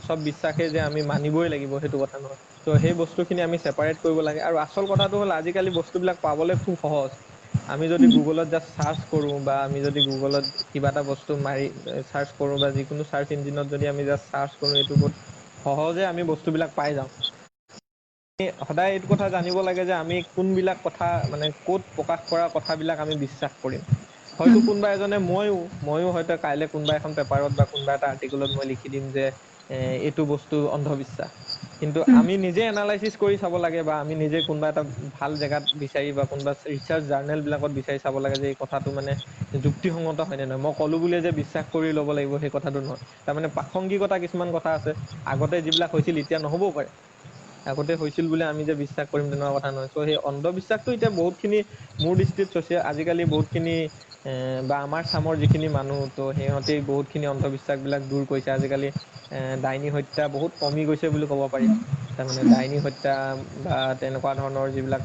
চব বিশ্বাসে যে আমি মানিবই লাগিব, সেইটো কথা নহয়। ত' সেই বস্তুখিনি আমি ছেপাৰেট কৰিব লাগে। আৰু আচল কথাটো হ'ল, আজিকালি বস্তুবিলাক পাবলৈ খুব সহজ। আমি যদি গুগলত জাষ্ট চাৰ্চ কৰো, বা আমি যদি গুগলত কিবা এটা বস্তু মাৰি চাৰ্চ কৰো, বা যিকোনো চাৰ্চ ইঞ্জিনত যদি আমি জাষ্ট চাৰ্চ কৰো, এইটো বহুত সহজে আমি বস্তুবিলাক পাই যাওঁ। সদায় এইটো কথা জানিব লাগে যে আমি কোনবিলাক কথা, মানে ক'ত প্ৰকাশ কৰা কথাবিলাক আমি বিশ্বাস কৰিম। হয়তো কোনোবা এজনে, ময়ো হয়তো কাইলে কোনোবা এখন পেপাৰত বা কোনোবা এটা আৰ্টিকেলত মই লিখি দিম যে এইটো বস্তু অন্ধবিশ্বাস। কিন্তু আমি নিজে এনালাইচিছ কৰি চাব লাগে, বা আমি নিজে কোনোবা এটা ভাল জেগাত বিচাৰি, বা কোনোবা ৰিচাৰ্চ জাৰ্নেল বিলাকত বিচাৰি চাব লাগে যে এই কথাটো মানে যুক্তিসংগত হয় নে নহয়। মই ক'লো বুলিয়ে যে বিশ্বাস কৰি ল'ব লাগিব, সেই কথাটো নহয়। তাৰমানে প্ৰাসংগিকতা কিছুমান কথা আছে, আগতে যিবিলাক হৈছিল এতিয়া নহ'বও পাৰে। আগতে হৈছিল বুলি আমি যে বিশ্বাস কৰিম, তেনেকুৱা কথা নহয়। চ' সেই অন্ধবিশ্বাসটো এতিয়া বহুতখিনি মোৰ দৃষ্টিত আজিকালি বহুতখিনি বা আমাৰ চামৰ যিখিনি মানুহ, তো সিহঁতে বহুতখিনি অন্ধবিশ্বাস বিলাক দূৰ কৰিছে। আজিকালি ডাইনী হত্যা বহুত কমি গৈছে বুলি ক'ব পাৰি। তাৰমানে ডাইনী হত্যা বা তেনেকুৱা ধৰণৰ যিবিলাক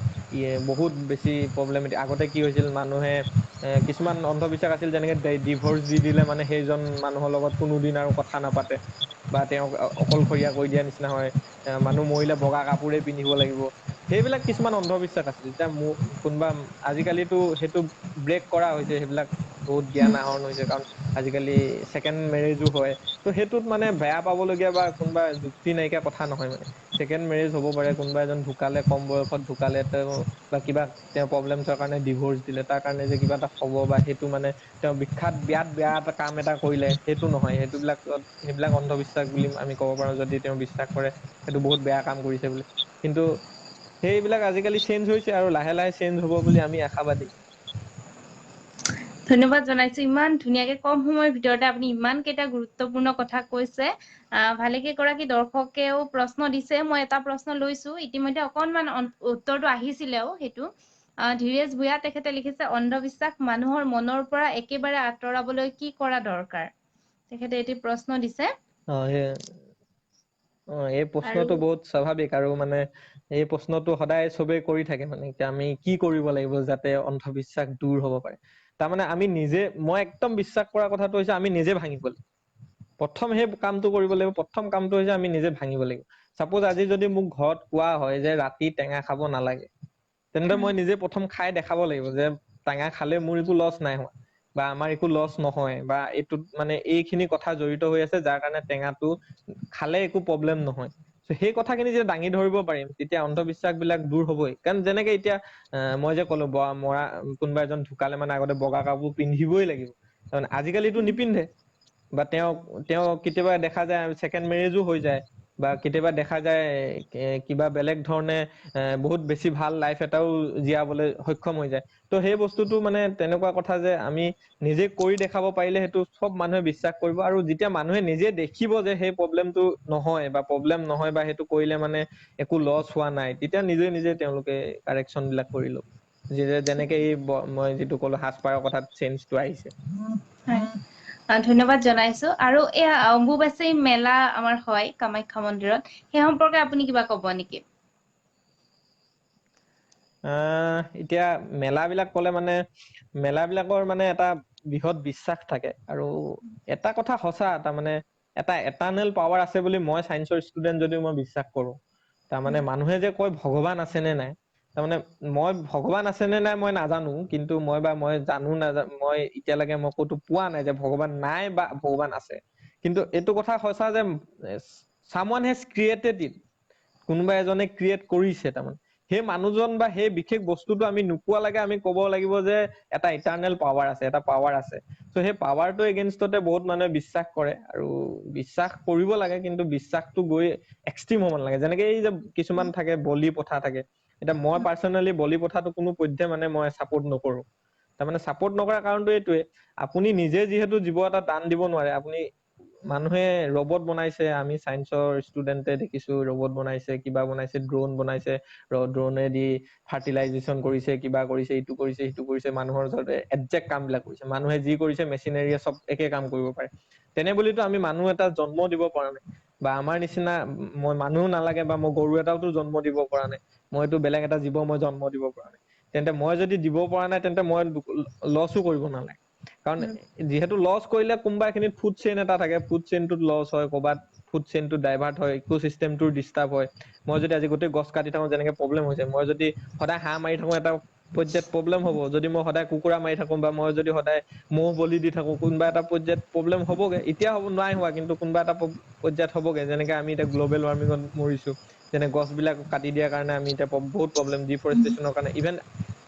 বহুত বেছি প্ৰব্লেমেটিক। আগতে কি হৈছিল, মানুহে কিছুমান অন্ধবিশ্বাস আছিল, যেনেকে ডিভৰ্চ দি দিলে মানে সেইজন মানুহৰ লগত কোনোদিন আৰু কথা নাপাতে, বা তেওঁক অকলশৰীয়া কৰি দিয়া নিচিনা হয়। মানুহ মৰিলে বগা কাপোৰে পিন্ধিব লাগিব। সেইবিলাক কিছুমান অন্ধবিশ্বাস আছিল। এতিয়া কোনোবা আজিকালিতো সেইটো ব্ৰেক কৰা হৈছে, সেইবিলাক বহুত জ্ঞান আহৰণ হৈছে। কাৰণ আজিকালি ছেকেণ্ড মেৰেজো হয়। ত' সেইটোত মানে বেয়া পাবলগীয়া বা কোনোবা যুক্তি নাইকিয়া কথা নহয়। মানে ছেকেণ্ড মেৰেজ হ'ব পাৰে, কোনোবা এজন ঢুকালে, কম বয়সত ঢুকালে, বা কিবা তেওঁ প্ৰব্লেমছৰ কাৰণে ডিভোৰ্চ দিলে, তাৰ কাৰণে যে কিবা এটা হ'ব, বা সেইটো মানে তেওঁ বিয়াত বেয়া এটা কাম এটা কৰিলে, সেইটো নহয়। সেইবিলাক অন্ধবিশ্বাস বুলি আমি ক'ব পাৰো। যদি তেওঁ বিশ্বাস কৰে সেইটো বহুত বেয়া কাম কৰিছে বুলি। কিন্তু সেইবিলাক আজিকালি চেঞ্জ হৈছে, আৰু লাহে লাহে চেঞ্জ হ'ব বুলি আমি আশাবাদী। ধন্যবাদ জনাইছো, ইমান ধুনীয়াকে কম সময়ৰ ভিতৰতে আপুনি ইমান কেইটা গুৰুত্বপূৰ্ণ কথা কৈছে। ভালেকেইগৰাকী দৰ্শকেও প্ৰশ্ন দিছে, মই এটা প্ৰশ্ন লৈছো ইতিমধ্যে, অকনমান উত্তৰটো আহিছিলেও সেইটো। ধীৰেশ ভূঞা তেখেতে লিখিছে, অন্ধবিশ্বাস মানুহৰ মনৰ পৰা একেবাৰে আঁতৰাবলৈ কি কৰা দৰকাৰ? তেখেতে এটি প্ৰশ্ন দিছে। এই আৰু প্ৰশ্নটো বহুত স্বাভাৱিক, আৰু মানে এই প্ৰশ্নটো সদায় চবেই কৰি থাকে। মানে এতিয়া আমি কি কৰিব লাগিব যাতে অন্ধবিশ্বাস দূৰ হ'ব পাৰে? তাৰমানে মই একদম বিশ্বাস কৰা কথাটো হৈছে, আমি নিজে ভাঙিব লাগিব। প্ৰথম সেই কামটো কৰিব লাগিব। প্ৰথম কামটো হৈছে আমি নিজে ভাঙিব লাগিব। চাপোজ আজি যদি মোক ঘৰত কোৱা হয় যে ৰাতি টেঙা খাব নালাগে, তেন্তে মই নিজে প্ৰথম খাই দেখাব লাগিব যে টেঙা খালে মোৰ একো লছ নাই হোৱা, বা আমাৰ একো লছ নহয়, বা এইটোত মানে এইখিনি কথা জড়িত হৈ আছে, যাৰ কাৰণে টেঙাটো খালে একো প্ৰব্লেম নহয়। সেই কথাখিনি যেতিয়া দাঙি ধৰিব পাৰিম, তেতিয়া অন্ধবিশ্বাস বিলাক দূৰ হবই। কাৰণ যেনেকে এতিয়া মই যে ক'লো, কোনোবা এজন ঢুকালে মানে আগতে বগা কাপোৰ পিন্ধিবই লাগিব। তাৰমানে আজিকালিতো নিপিন্ধে, বা তেওঁ কেতিয়াবা দেখা যায় ছেকেণ্ড মেৰেজো হৈ যায়, বা কেতিয়াবা দেখা যায় কিবা বেলেগ ধৰণে বহুত বেছি ভাল লাইফ এটাও জীয়াবলৈ সক্ষম হৈ যায়। ত' সেই বস্তুটো মানে তেনেকুৱা কথা যে আমি নিজে কৰি দেখাব পাৰিলে সেইটো চব মানুহে বিশ্বাস কৰিব। আৰু যেতিয়া মানুহে নিজে দেখিব যে সেই প্ৰব্লেমটো নহয়, বা সেইটো কৰিলে মানে একো লছ হোৱা নাই, তেতিয়া নিজে নিজে তেওঁলোকে কাৰেকচন বিলাক কৰি ল'ব। যেনেকে মই যিটো ক'লো, সাজপাৰৰ কথাত চেঞ্জটো আহিছে। ধন্যবাদ জনাইছো। আৰু এই অম্বুবাচী মেলা আমাৰ হয় কামাখ্যা মন্দিৰত, সেই সম্পৰ্কে আপুনি কিবা ক'ব নেকি? এতিয়া মেলাবিলাক ক'লে মানে মেলাবিলাকৰ মানে এটা বৃহৎ বিশ্বাস থাকে। আৰু এটা কথা সঁচা, তাৰমানে এটা এটাৰ্নেল পাৱাৰ আছে বুলি মই চাইন্সৰ ষ্টুডেন্ট যদিও মই বিশ্বাস কৰো। তাৰমানে মানুহে যে কয় ভগৱান আছে নে নাই, তাৰমানে মই ভগৱান আছে নে নাই মই নাজানো, কিন্তু মই জানো নাজানো, মই এতিয়ালৈকে মই ক'তো পোৱা নাই যে ভগৱান নাই বা ভগৱান আছে। কিন্তু এইটো কথা সঁচা যে someone has created it, কোনোবা এজনে ক্ৰিয়েট কৰিছে। তাৰমানে সেই মানুহজন বা সেই বিশেষ বস্তুটো আমি নোপোৱা লাগে আমি ক'ব লাগিব যে এটা ইটাৰনেল পাৱাৰ আছে, এটা পাৱাৰ আছে। চ' সেই পাৱাৰটো এগেইনষ্টতে বহুত মানুহে বিশ্বাস কৰে আৰু বিশ্বাস কৰিব লাগে, কিন্তু বিশ্বাসটো গৈ এক্সট্ৰিম হ'ব নালাগে। যেনেকে এই যে কিছুমান থাকে বলি প্ৰথা থাকে, এতিয়া মই পাৰ্চনেলি বলি প্ৰথাটো কোনো পধ্যে মানে মই ছাপোৰ্ট নকৰো। তাৰমানে ছাপোৰ্ট নকৰা কাৰণটো এইটোৱে, আপুনি নিজে যিহেতু জীৱ এটা দান দিব নোৱাৰে, আপুনি মানুহে ৰবট বনাইছে, আমি চায়েন্সৰ ষ্টুডেণ্টে দেখিছো ৰবট বনাইছে, কিবা বনাইছে, ড্ৰোন বনাইছে, ড্ৰোনেদি ফাৰ্টিলাইজেশ্যন কৰিছে, কিবা কৰিছে, ইটো কৰিছে, সিটো কৰিছে, মানুহৰ ওচৰতে একজেক্ট কামবিলাক কৰিছে। মানুহে যি কৰিছে মেচিনেৰীয়ে চব একে কাম কৰিব পাৰে। তেনে বুলিতো আমি মানুহ এটা জন্ম দিব পৰা নাই, বা আমাৰ নিচিনা মই মানুহ নালাগে বা মই গৰু এটাওতো জন্ম দিব পৰা নাই, মইতো বেলেগ এটা জীৱ মই জন্ম দিব পৰা নাই। তেন্তে মই যদি দিব পৰা নাই তেন্তে মই লছো কৰিব নালাগে। কাৰণ যিহেতু লছ কৰিলে কোনোবা এখিনিত ফুড চেইন এটা থাকে, ফুড চেইনটোত লছ হয়, ক'ৰবাত ফুড চেইনটো ডাইভাৰ্ট হয়, ইকো চিষ্টেমটোৰ ডিষ্টাৰ্ব হয়। মই যদি আজি গোটেই গছ কাটি থাকো যেনেকে প্ৰব্লেম হৈছে, মই যদি সদায় হাঁহ মাৰি থাকো এটা পৰ্যায়ত প্ৰব্লেম হ'ব। যদি মই সদায় কুকুৰা মাৰি থাকো বা মই যদি সদায় মৌ বলি দি থাকো, কোনোবা এটা পৰ্যায়ত প্ৰব্লেম হ'বগে। এতিয়া হ'ব নাই হোৱা, কিন্তু কোনোবা এটা পৰ্যায়ত হ'বগে। যেনেকে আমি এতিয়া গ্ল'বেল ৱাৰ্মিঙত মৰিছো, যেনে গছবিলাক কাটি দিয়াৰ কাৰণে আমি এতিয়া বহুত প্ৰব্লেম, ডিফৰেষ্টেশ্যনৰ কাৰণে।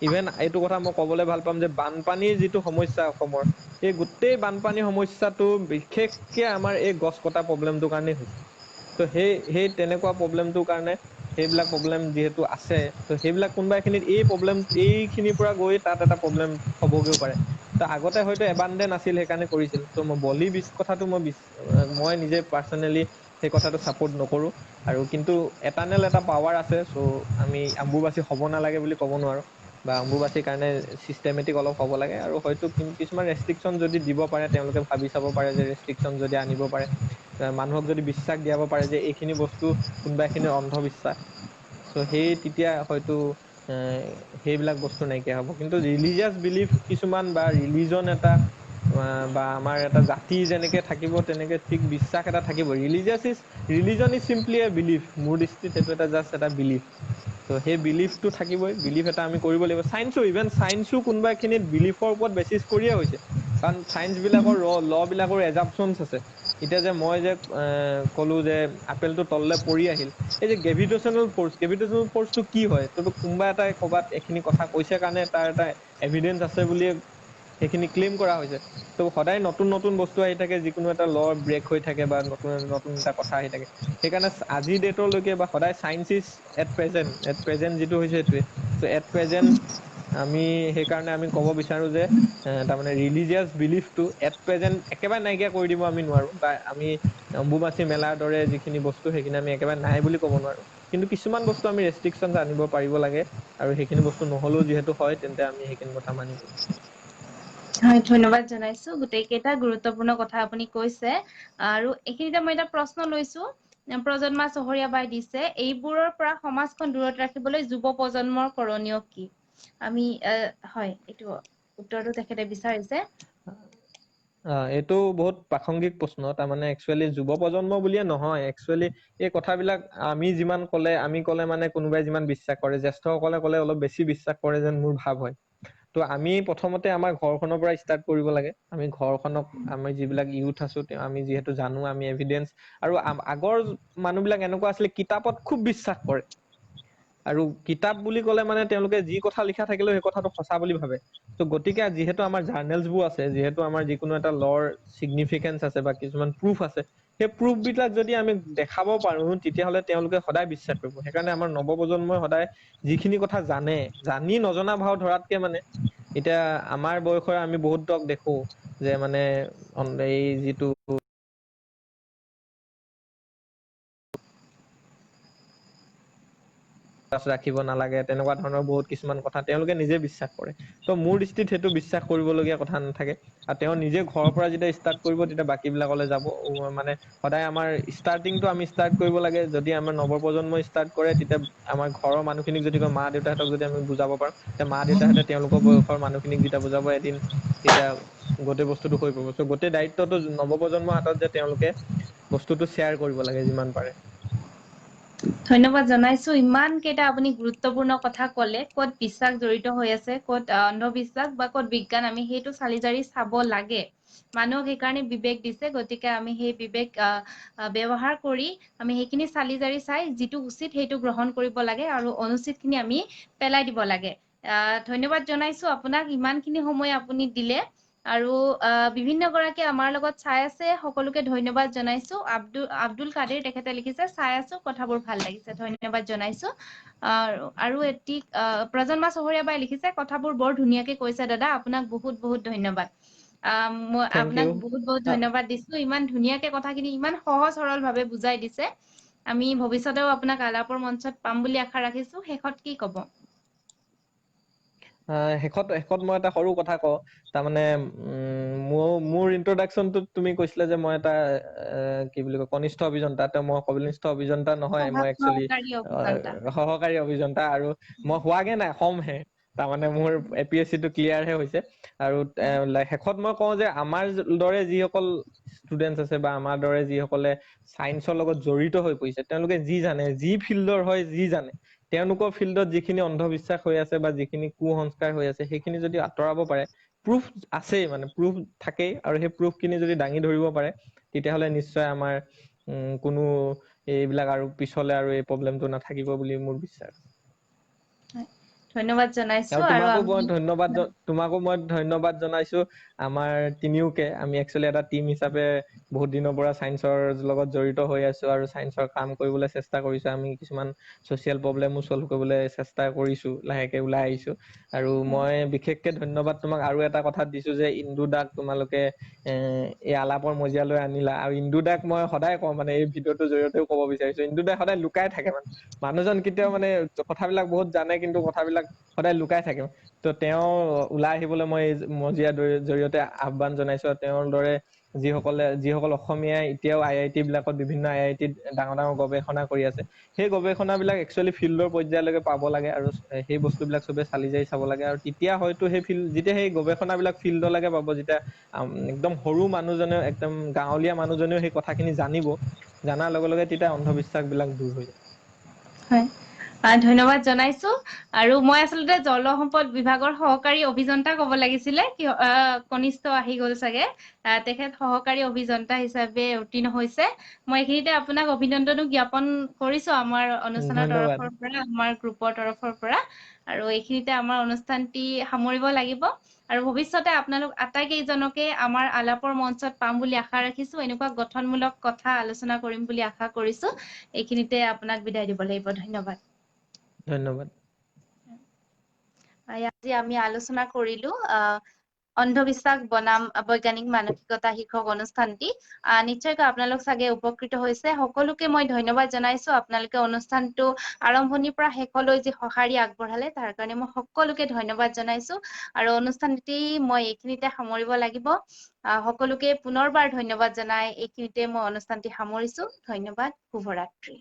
ইভেন এইটো কথা মই ক'বলৈ ভাল পাম যে বানপানীৰ যিটো সমস্যা অসমৰ, এই গোটেই বানপানী সমস্যাটো বিশেষকে আমাৰ এই গছ কটা প্ৰব্লেমটোৰ কাৰণেই হৈছে। ত' সেই তেনেকুৱা প্ৰব্লেমটোৰ কাৰণে, সেইবিলাক প্ৰব্লেম যিহেতু আছে, ত' সেইবিলাক কোনোবা এখিনিত এইখিনিৰ পৰা গৈ তাত এটা প্ৰব্লেম হ'বগেও পাৰে। ত' আগতে হয়তো এবানডেন আছিল সেইকাৰণে কৰিছিল। ত' মই বলি কথাটো মই নিজে পাৰ্চনেলি সেই কথাটো ছাপোৰ্ট নকৰো। আৰু কিন্তু এটাৰনেল এটা পাৱাৰ আছে। চ' আমি অম্বুবাচী হ'ব নালাগে বুলি ক'ব নোৱাৰো, বা অম্বুবাচীৰ কাৰণে চিষ্টেমেটিক অলপ হ'ব লাগে। আৰু হয়তো কিছুমান ৰেষ্ট্ৰিকশ্যন যদি দিব পাৰে, তেওঁলোকে ভাবি চাব পাৰে যে ৰেষ্ট্ৰিকশ্যন যদি আনিব পাৰে, মানুহক যদি বিশ্বাস দিয়াব পাৰে যে এইখিনি বস্তু কোনোবা এখিনি অন্ধবিশ্বাস, চ' তেতিয়া হয়তো সেইবিলাক বস্তু নাইকিয়া হ'ব। কিন্তু ৰিলিজিয়াছ বিলিফ কিছুমান বা ৰিলিজন এটা বা আমাৰ এটা জাতি যেনেকে থাকিব, তেনেকে ঠিক বিশ্বাস এটা থাকিব। Religion is simply A belief. মোৰ দৃষ্টিত সেইটো এটা জাষ্ট এটা বিলিফ। চ' সেই বিলিফটো থাকিবই, বিলিফ এটা আমি কৰিব লাগিব। চায়েন্সো কোনোবা এখিনিত বিলিফৰ ওপৰত বেচিছ কৰিয়ে হৈছে। কাৰণ চায়েন্স বিলাকৰ ল বিলাকৰ এজাম্পচনছ আছে। এতিয়া যে মই যে ক'লো যে আপেলটো তললে পৰি আহিল, এই যে গ্ৰেভিটেশ্যনেল ফৰ্চটো কি হয়, ত' কোনোবা এটাই ক'ৰবাত এইখিনি কথা কৈছে কাৰণে তাৰ এটা এভিডেন্স আছে বুলিয়ে সেইখিনি ক্লেইম কৰা হৈছে। ত' সদায় নতুন নতুন বস্তু আহি থাকে, যিকোনো এটা ল ব্ৰেক হৈ থাকে বা নতুন নতুন এটা কথা আহি থাকে। সেইকাৰণে আজিৰ ডেটলৈকে বা সদায় চায়েন্স ইজ এট প্ৰেজেন্ট যিটো হৈছে সেইটোৱে। চ' এট প্ৰেজেন্ট আমি সেইকাৰণে আমি ক'ব বিচাৰো যে তাৰমানে ৰিলিজিয়াছ বিলিফটো এট প্ৰেজেন্ট একেবাৰে নাইকিয়া কৰি দিব আমি নোৱাৰো, বা আমি অম্বুবাচী মেলাৰ দৰে যিখিনি বস্তু সেইখিনি আমি একেবাৰে নাই বুলি ক'ব নোৱাৰো। কিন্তু কিছুমান বস্তু আমি ৰেষ্ট্ৰিকশ্যন আনিব পাৰিব লাগে, আৰু সেইখিনি বস্তু নহ'লেও যিহেতু হয়, তেন্তে আমি সেইখিনি কথা মানিব লাগে। হয়, ধন্যবাদ জনাইছো। গোটেইকেইটা গুৰুত্বপূৰ্ণ কথা আপুনি কৈছে। আৰু এইখিনিতে মই এটা প্ৰশ্ন লৈছো, প্ৰজন্মা চহৰীয়া বাই দিছে, এইবোৰৰ পৰা সমাজখন দূৰত ৰাখিবলৈ যুৱ প্ৰজন্মৰ কৰণীয় কি? আমি হয়, এইটো উত্তৰটো তেখেতে বিচাৰিছে। এইটো বহুত প্ৰাসংগিক প্ৰশ্ন। তাৰমানে একচুৱেলি যুৱ প্ৰজন্ম বুলিয়ে নহয়, একচুৱেলি এই কথাবিলাক আমি ক'লে মানে কোনোবাই যিমান বিশ্বাস কৰে, জ্যেষ্ঠসকলে ক'লে অলপ বেছি বিশ্বাস কৰে যেন মোৰ ভাৱ হয়। ত' আমি প্ৰথমতে আমাৰ ঘৰখনৰ পৰা ষ্টাৰ্ট কৰিব লাগে। আমি ঘৰখনক, আমি যিবিলাক ইউথ আছো, আমি যিহেতু জানো, আমি এভিডেন্স, আৰু আগৰ মানুহবিলাক এনেকুৱা আছিলে কিতাপত খুব বিশ্বাস কৰে। আৰু কিতাপ বুলি ক'লে মানে তেওঁলোকে যি কথা লিখা থাকিলেও সেই কথাটো সঁচা বুলি ভাবে। ত' গতিকে যিহেতু আমাৰ জাৰ্নেলছবোৰ আছে, যিহেতু আমাৰ যিকোনো এটা লৰ চিগনিফিকেন্স আছে বা কিছুমান প্ৰুফ আছে, সেই প্ৰুফ বিলাক যদি আমি দেখাব পাৰো, তেতিয়াহ'লে তেওঁলোকে সদায় বিশ্বাস কৰিব। সেইকাৰণে আমাৰ নৱপ্ৰজন্মই সদায় যিখিনি কথা জানি নজনা ভাও ধৰাতকে, মানে এতিয়া আমাৰ বয়সৰ আমি বহুতক দেখো যে মানে এই যিটো ৰাখিব নালাগে, তেনেকুৱা ধৰণৰ বহুত কিছুমান কথা তেওঁলোকে নিজে বিশ্বাস কৰে। ত' মোৰ দৃষ্টিত সেইটো বিশ্বাস কৰিবলগীয়া কথা নাথাকে। আৰু তেওঁ নিজে ঘৰৰ পৰা যেতিয়া ষ্টাৰ্ট কৰিব, তেতিয়া বাকী বিলাকলৈ যাব। মানে সদায় আমাৰ ষ্টাৰ্টিংটো আমি ষ্টাৰ্ট কৰিব লাগে। যদি আমাৰ নৱপ্ৰজন্মই ষ্টাৰ্ট কৰে, তেতিয়া আমাৰ ঘৰৰ মানুহখিনিক যদি কয়, মা দেউতাহঁতক যদি আমি বুজাব পাৰো, তেতিয়া মা দেউতাহঁতে তেওঁলোকৰ বয়সৰ মানুহখিনিক যেতিয়া বুজাব, এদিন তেতিয়া গোটেই বস্তুটো হৈ পৰিব। চ' গোটেই দায়িত্বটো নৱপ্ৰজন্মৰ হাতত যে তেওঁলোকে বস্তুটো শ্বেয়াৰ কৰিব লাগে যিমান পাৰে। ধন্যবাদ জনাইছো ইমান কেইটা আপুনি গুৰুত্বপূৰ্ণ কথা ক'লে ক'ত বিশ্বাস জড়িত হৈ আছে ক'ত অন্ধবিশ্বাস বা ক'ত বিজ্ঞান আমি সেইটো চালি জাৰি চাব লাগে মানুহক সেইকাৰণে বিবেক দিছে গতিকে আমি সেই বিবেক ব্যৱহাৰ কৰি আমি সেইখিনি চালি জাৰি চাই যিটো উচিত সেইটো গ্ৰহণ কৰিব লাগে আৰু অনুচিতখিনি আমি পেলাই দিব লাগে ধন্যবাদ জনাইছো আপোনাক ইমানখিনি সময় আপুনি দিলে আৰু বিভিন্ন গৰাকী আমাৰ লগত চাই আছে সকলোকে ধন্যবাদ জনাইছো আব্দুল কাদিৰ তেখেতে লিখিছে চাই আছো কথাবোৰ ভাল লাগিছে ধন্যবাদ জনাইছো আৰু এটি প্ৰজন্মা চহৰীয়া বাই লিখিছে কথাবোৰ বৰ ধুনীয়াকে কৈছে দাদা আপোনাক বহুত বহুত ধন্যবাদ মই থেংক আপোনাক ইউ। বহুত বহুত ধন্যবাদ দিছো ইমান ধুনীয়াকে কথাখিনি ইমান সহজ সৰল ভাৱে বুজাই দিছে আমি ভৱিষ্যতেও আপোনাক আলাপৰ মঞ্চত পাম বুলি আশা ৰাখিছো শেষত কি ক'ব শেষত মই এটা সৰু কথা কওঁ তাৰমানে মোৰ ইন্ট্ৰডাকচনটোত তুমি কৈছিলা যে মই এটা কি বুলি কয় কনিষ্ঠ অভিযন্তা মই কনিষ্ঠ অভিযন্তা নহয় মই একচুৱেলি সহকাৰী অভিযন্তা সহকাৰী অভিযন্তা আৰু মই হোৱাগে নাই হ'মহে তাৰমানে মোৰ APSC টো ক্লিয়াৰ হে হৈছে আৰু শেষত মই কওঁ যে আমাৰ দৰে যিসকল ষ্টুডেন্টছ আছে বা আমাৰ দৰে যিসকলে চায়েন্সৰ লগত জড়িত হৈ পৰিছে তেওঁলোকে যি জানে যি ফিল্ডৰ হয় যি জানে তেওঁলোকৰ ফিল্ডত যিখিনি অন্ধবিশ্বাস হৈ আছে বা যিখিনি কুসংস্কাৰ হৈ আছে সেইখিনি যদি আঁতৰাব পাৰে প্ৰুফ আছেই মানে প্ৰুফ থাকেই আৰু সেই প্ৰুফখিনি যদি দাঙি ধৰিব পাৰে তেতিয়াহ'লে নিশ্চয় আমাৰ কোনো এইবিলাক আৰু পিছলে আৰু এই প্ৰব্লেমটো নাথাকিব বুলি মোৰ বিশ্বাস ধন্যবাদ জনাইছো আৰু আৰু তোমাকো মই ধন্যবাদ জনাইছো আমাৰ তিনিওকে আমি একচুৱেলি এটা টিম হিচাপে বহুত দিনৰ পৰা চায়েন্সৰ লগত জড়িত হৈ আছো আৰু চায়েন্সৰ কাম কৰিবলৈ চেষ্টা কৰিছো আমি কিছুমান ছচিয়েল প্ৰব্লেমো সলভ কৰিবলৈ চেষ্টা কৰিছো লাহেকে ওলাই আহিছো আৰু মই বিশেষকে ধন্যবাদ তোমাক আৰু এটা কথা দিছো যে ইন্দু দাক তোমালোকে এই আলাপৰ মজিয়ালৈ আনিলা আৰু ইন্দু দাক মই সদায় কওঁ মানে এই ভিডিঅ'টোৰ জৰিয়তেও ক'ব বিচাৰিছো ইন্দু দাই সদায় লুকাই থাকে মানে মানুহজন কেতিয়াও মানে কথাবিলাক বহুত জানে কিন্তু কথাবিলাক সদায় লুকাই থাকে তো তেওঁ ওলাই আহিবলৈ মই এই মজিয়াৰ জৰিয়তে আহ্বান জনাইছো তেওঁৰ দৰে যিসকল অসমীয়াই এতিয়াও IIT বিলাকত বিভিন্ন IITত ডাঙৰ ডাঙৰ গৱেষণা কৰি আছে সেই গৱেষণাবিলাক একচুৱেলি ফিল্ডৰ পৰ্যায়লৈকে পাব লাগে আৰু সেই বস্তুবিলাক চবে চালি জাৰি চাব লাগে আৰু তেতিয়া হয়তো যেতিয়া সেই গৱেষণাবিলাক ফিল্ডলৈকে পাব যেতিয়া একদম সৰু মানুহজনেও একদম গাঁৱলীয়া মানুহজনেও সেই কথাখিনি জানিব জনাৰ লগে লগে তেতিয়া অন্ধবিশ্বাসবিলাক দূৰ হৈ যাব হয় ধন্যবাদ জনাইছো আৰু মই আচলতে জলসম্পদ বিভাগৰ সহকাৰী অভিযন্তা ক'ব লাগিছিলে কনিষ্ঠ আহি গ'ল চাগে তেখেত সহকাৰী অভিযন্তা হিচাপে উত্তীৰ্ণ হৈছে মই এইখিনিতে আপোনাক অভিনন্দনো জ্ঞাপন কৰিছো আমাৰ অনুষ্ঠানৰ ধন্যবাদ তৰফৰ পৰা আমাৰ গ্ৰুপৰ তৰফৰ পৰা আৰু এইখিনিতে আমাৰ অনুষ্ঠানটি সামৰিব লাগিব আৰু ভৱিষ্যতে আপোনালোক আটাইকেইজনকে আমাৰ আলাপৰ মঞ্চত পাম বুলি আশা ৰাখিছো এনেকুৱা গঠনমূলক কথা আলোচনা কৰিম বুলি আশা কৰিছো এইখিনিতে আপোনাক বিদায় দিব লাগিব ধন্যবাদ ধন্যবাদ আজি আমি আলোচনা কৰিলো অন্ধবিশ্বাস বনাম বৈজ্ঞানিক মানসিকতা শীৰ্ষক অনুষ্ঠানটি নিশ্চয়কৈ আপোনালোক চাগে উপকৃত হৈছে সকলোকে মই ধন্যবাদ জনাইছো আপোনালোকে অনুষ্ঠানটো আৰম্ভণিৰ পৰা শেষলৈ যি সঁহাৰি আগবঢ়ালে তাৰ কাৰণে মই সকলোকে ধন্যবাদ জনাইছো আৰু অনুষ্ঠানটি মই এইখিনিতে সামৰিব লাগিব সকলোকে পুনৰবাৰ ধন্যবাদ জনাই এইখিনিতে মই অনুষ্ঠানটি সামৰিছো ধন্যবাদ শুভৰাত্ৰি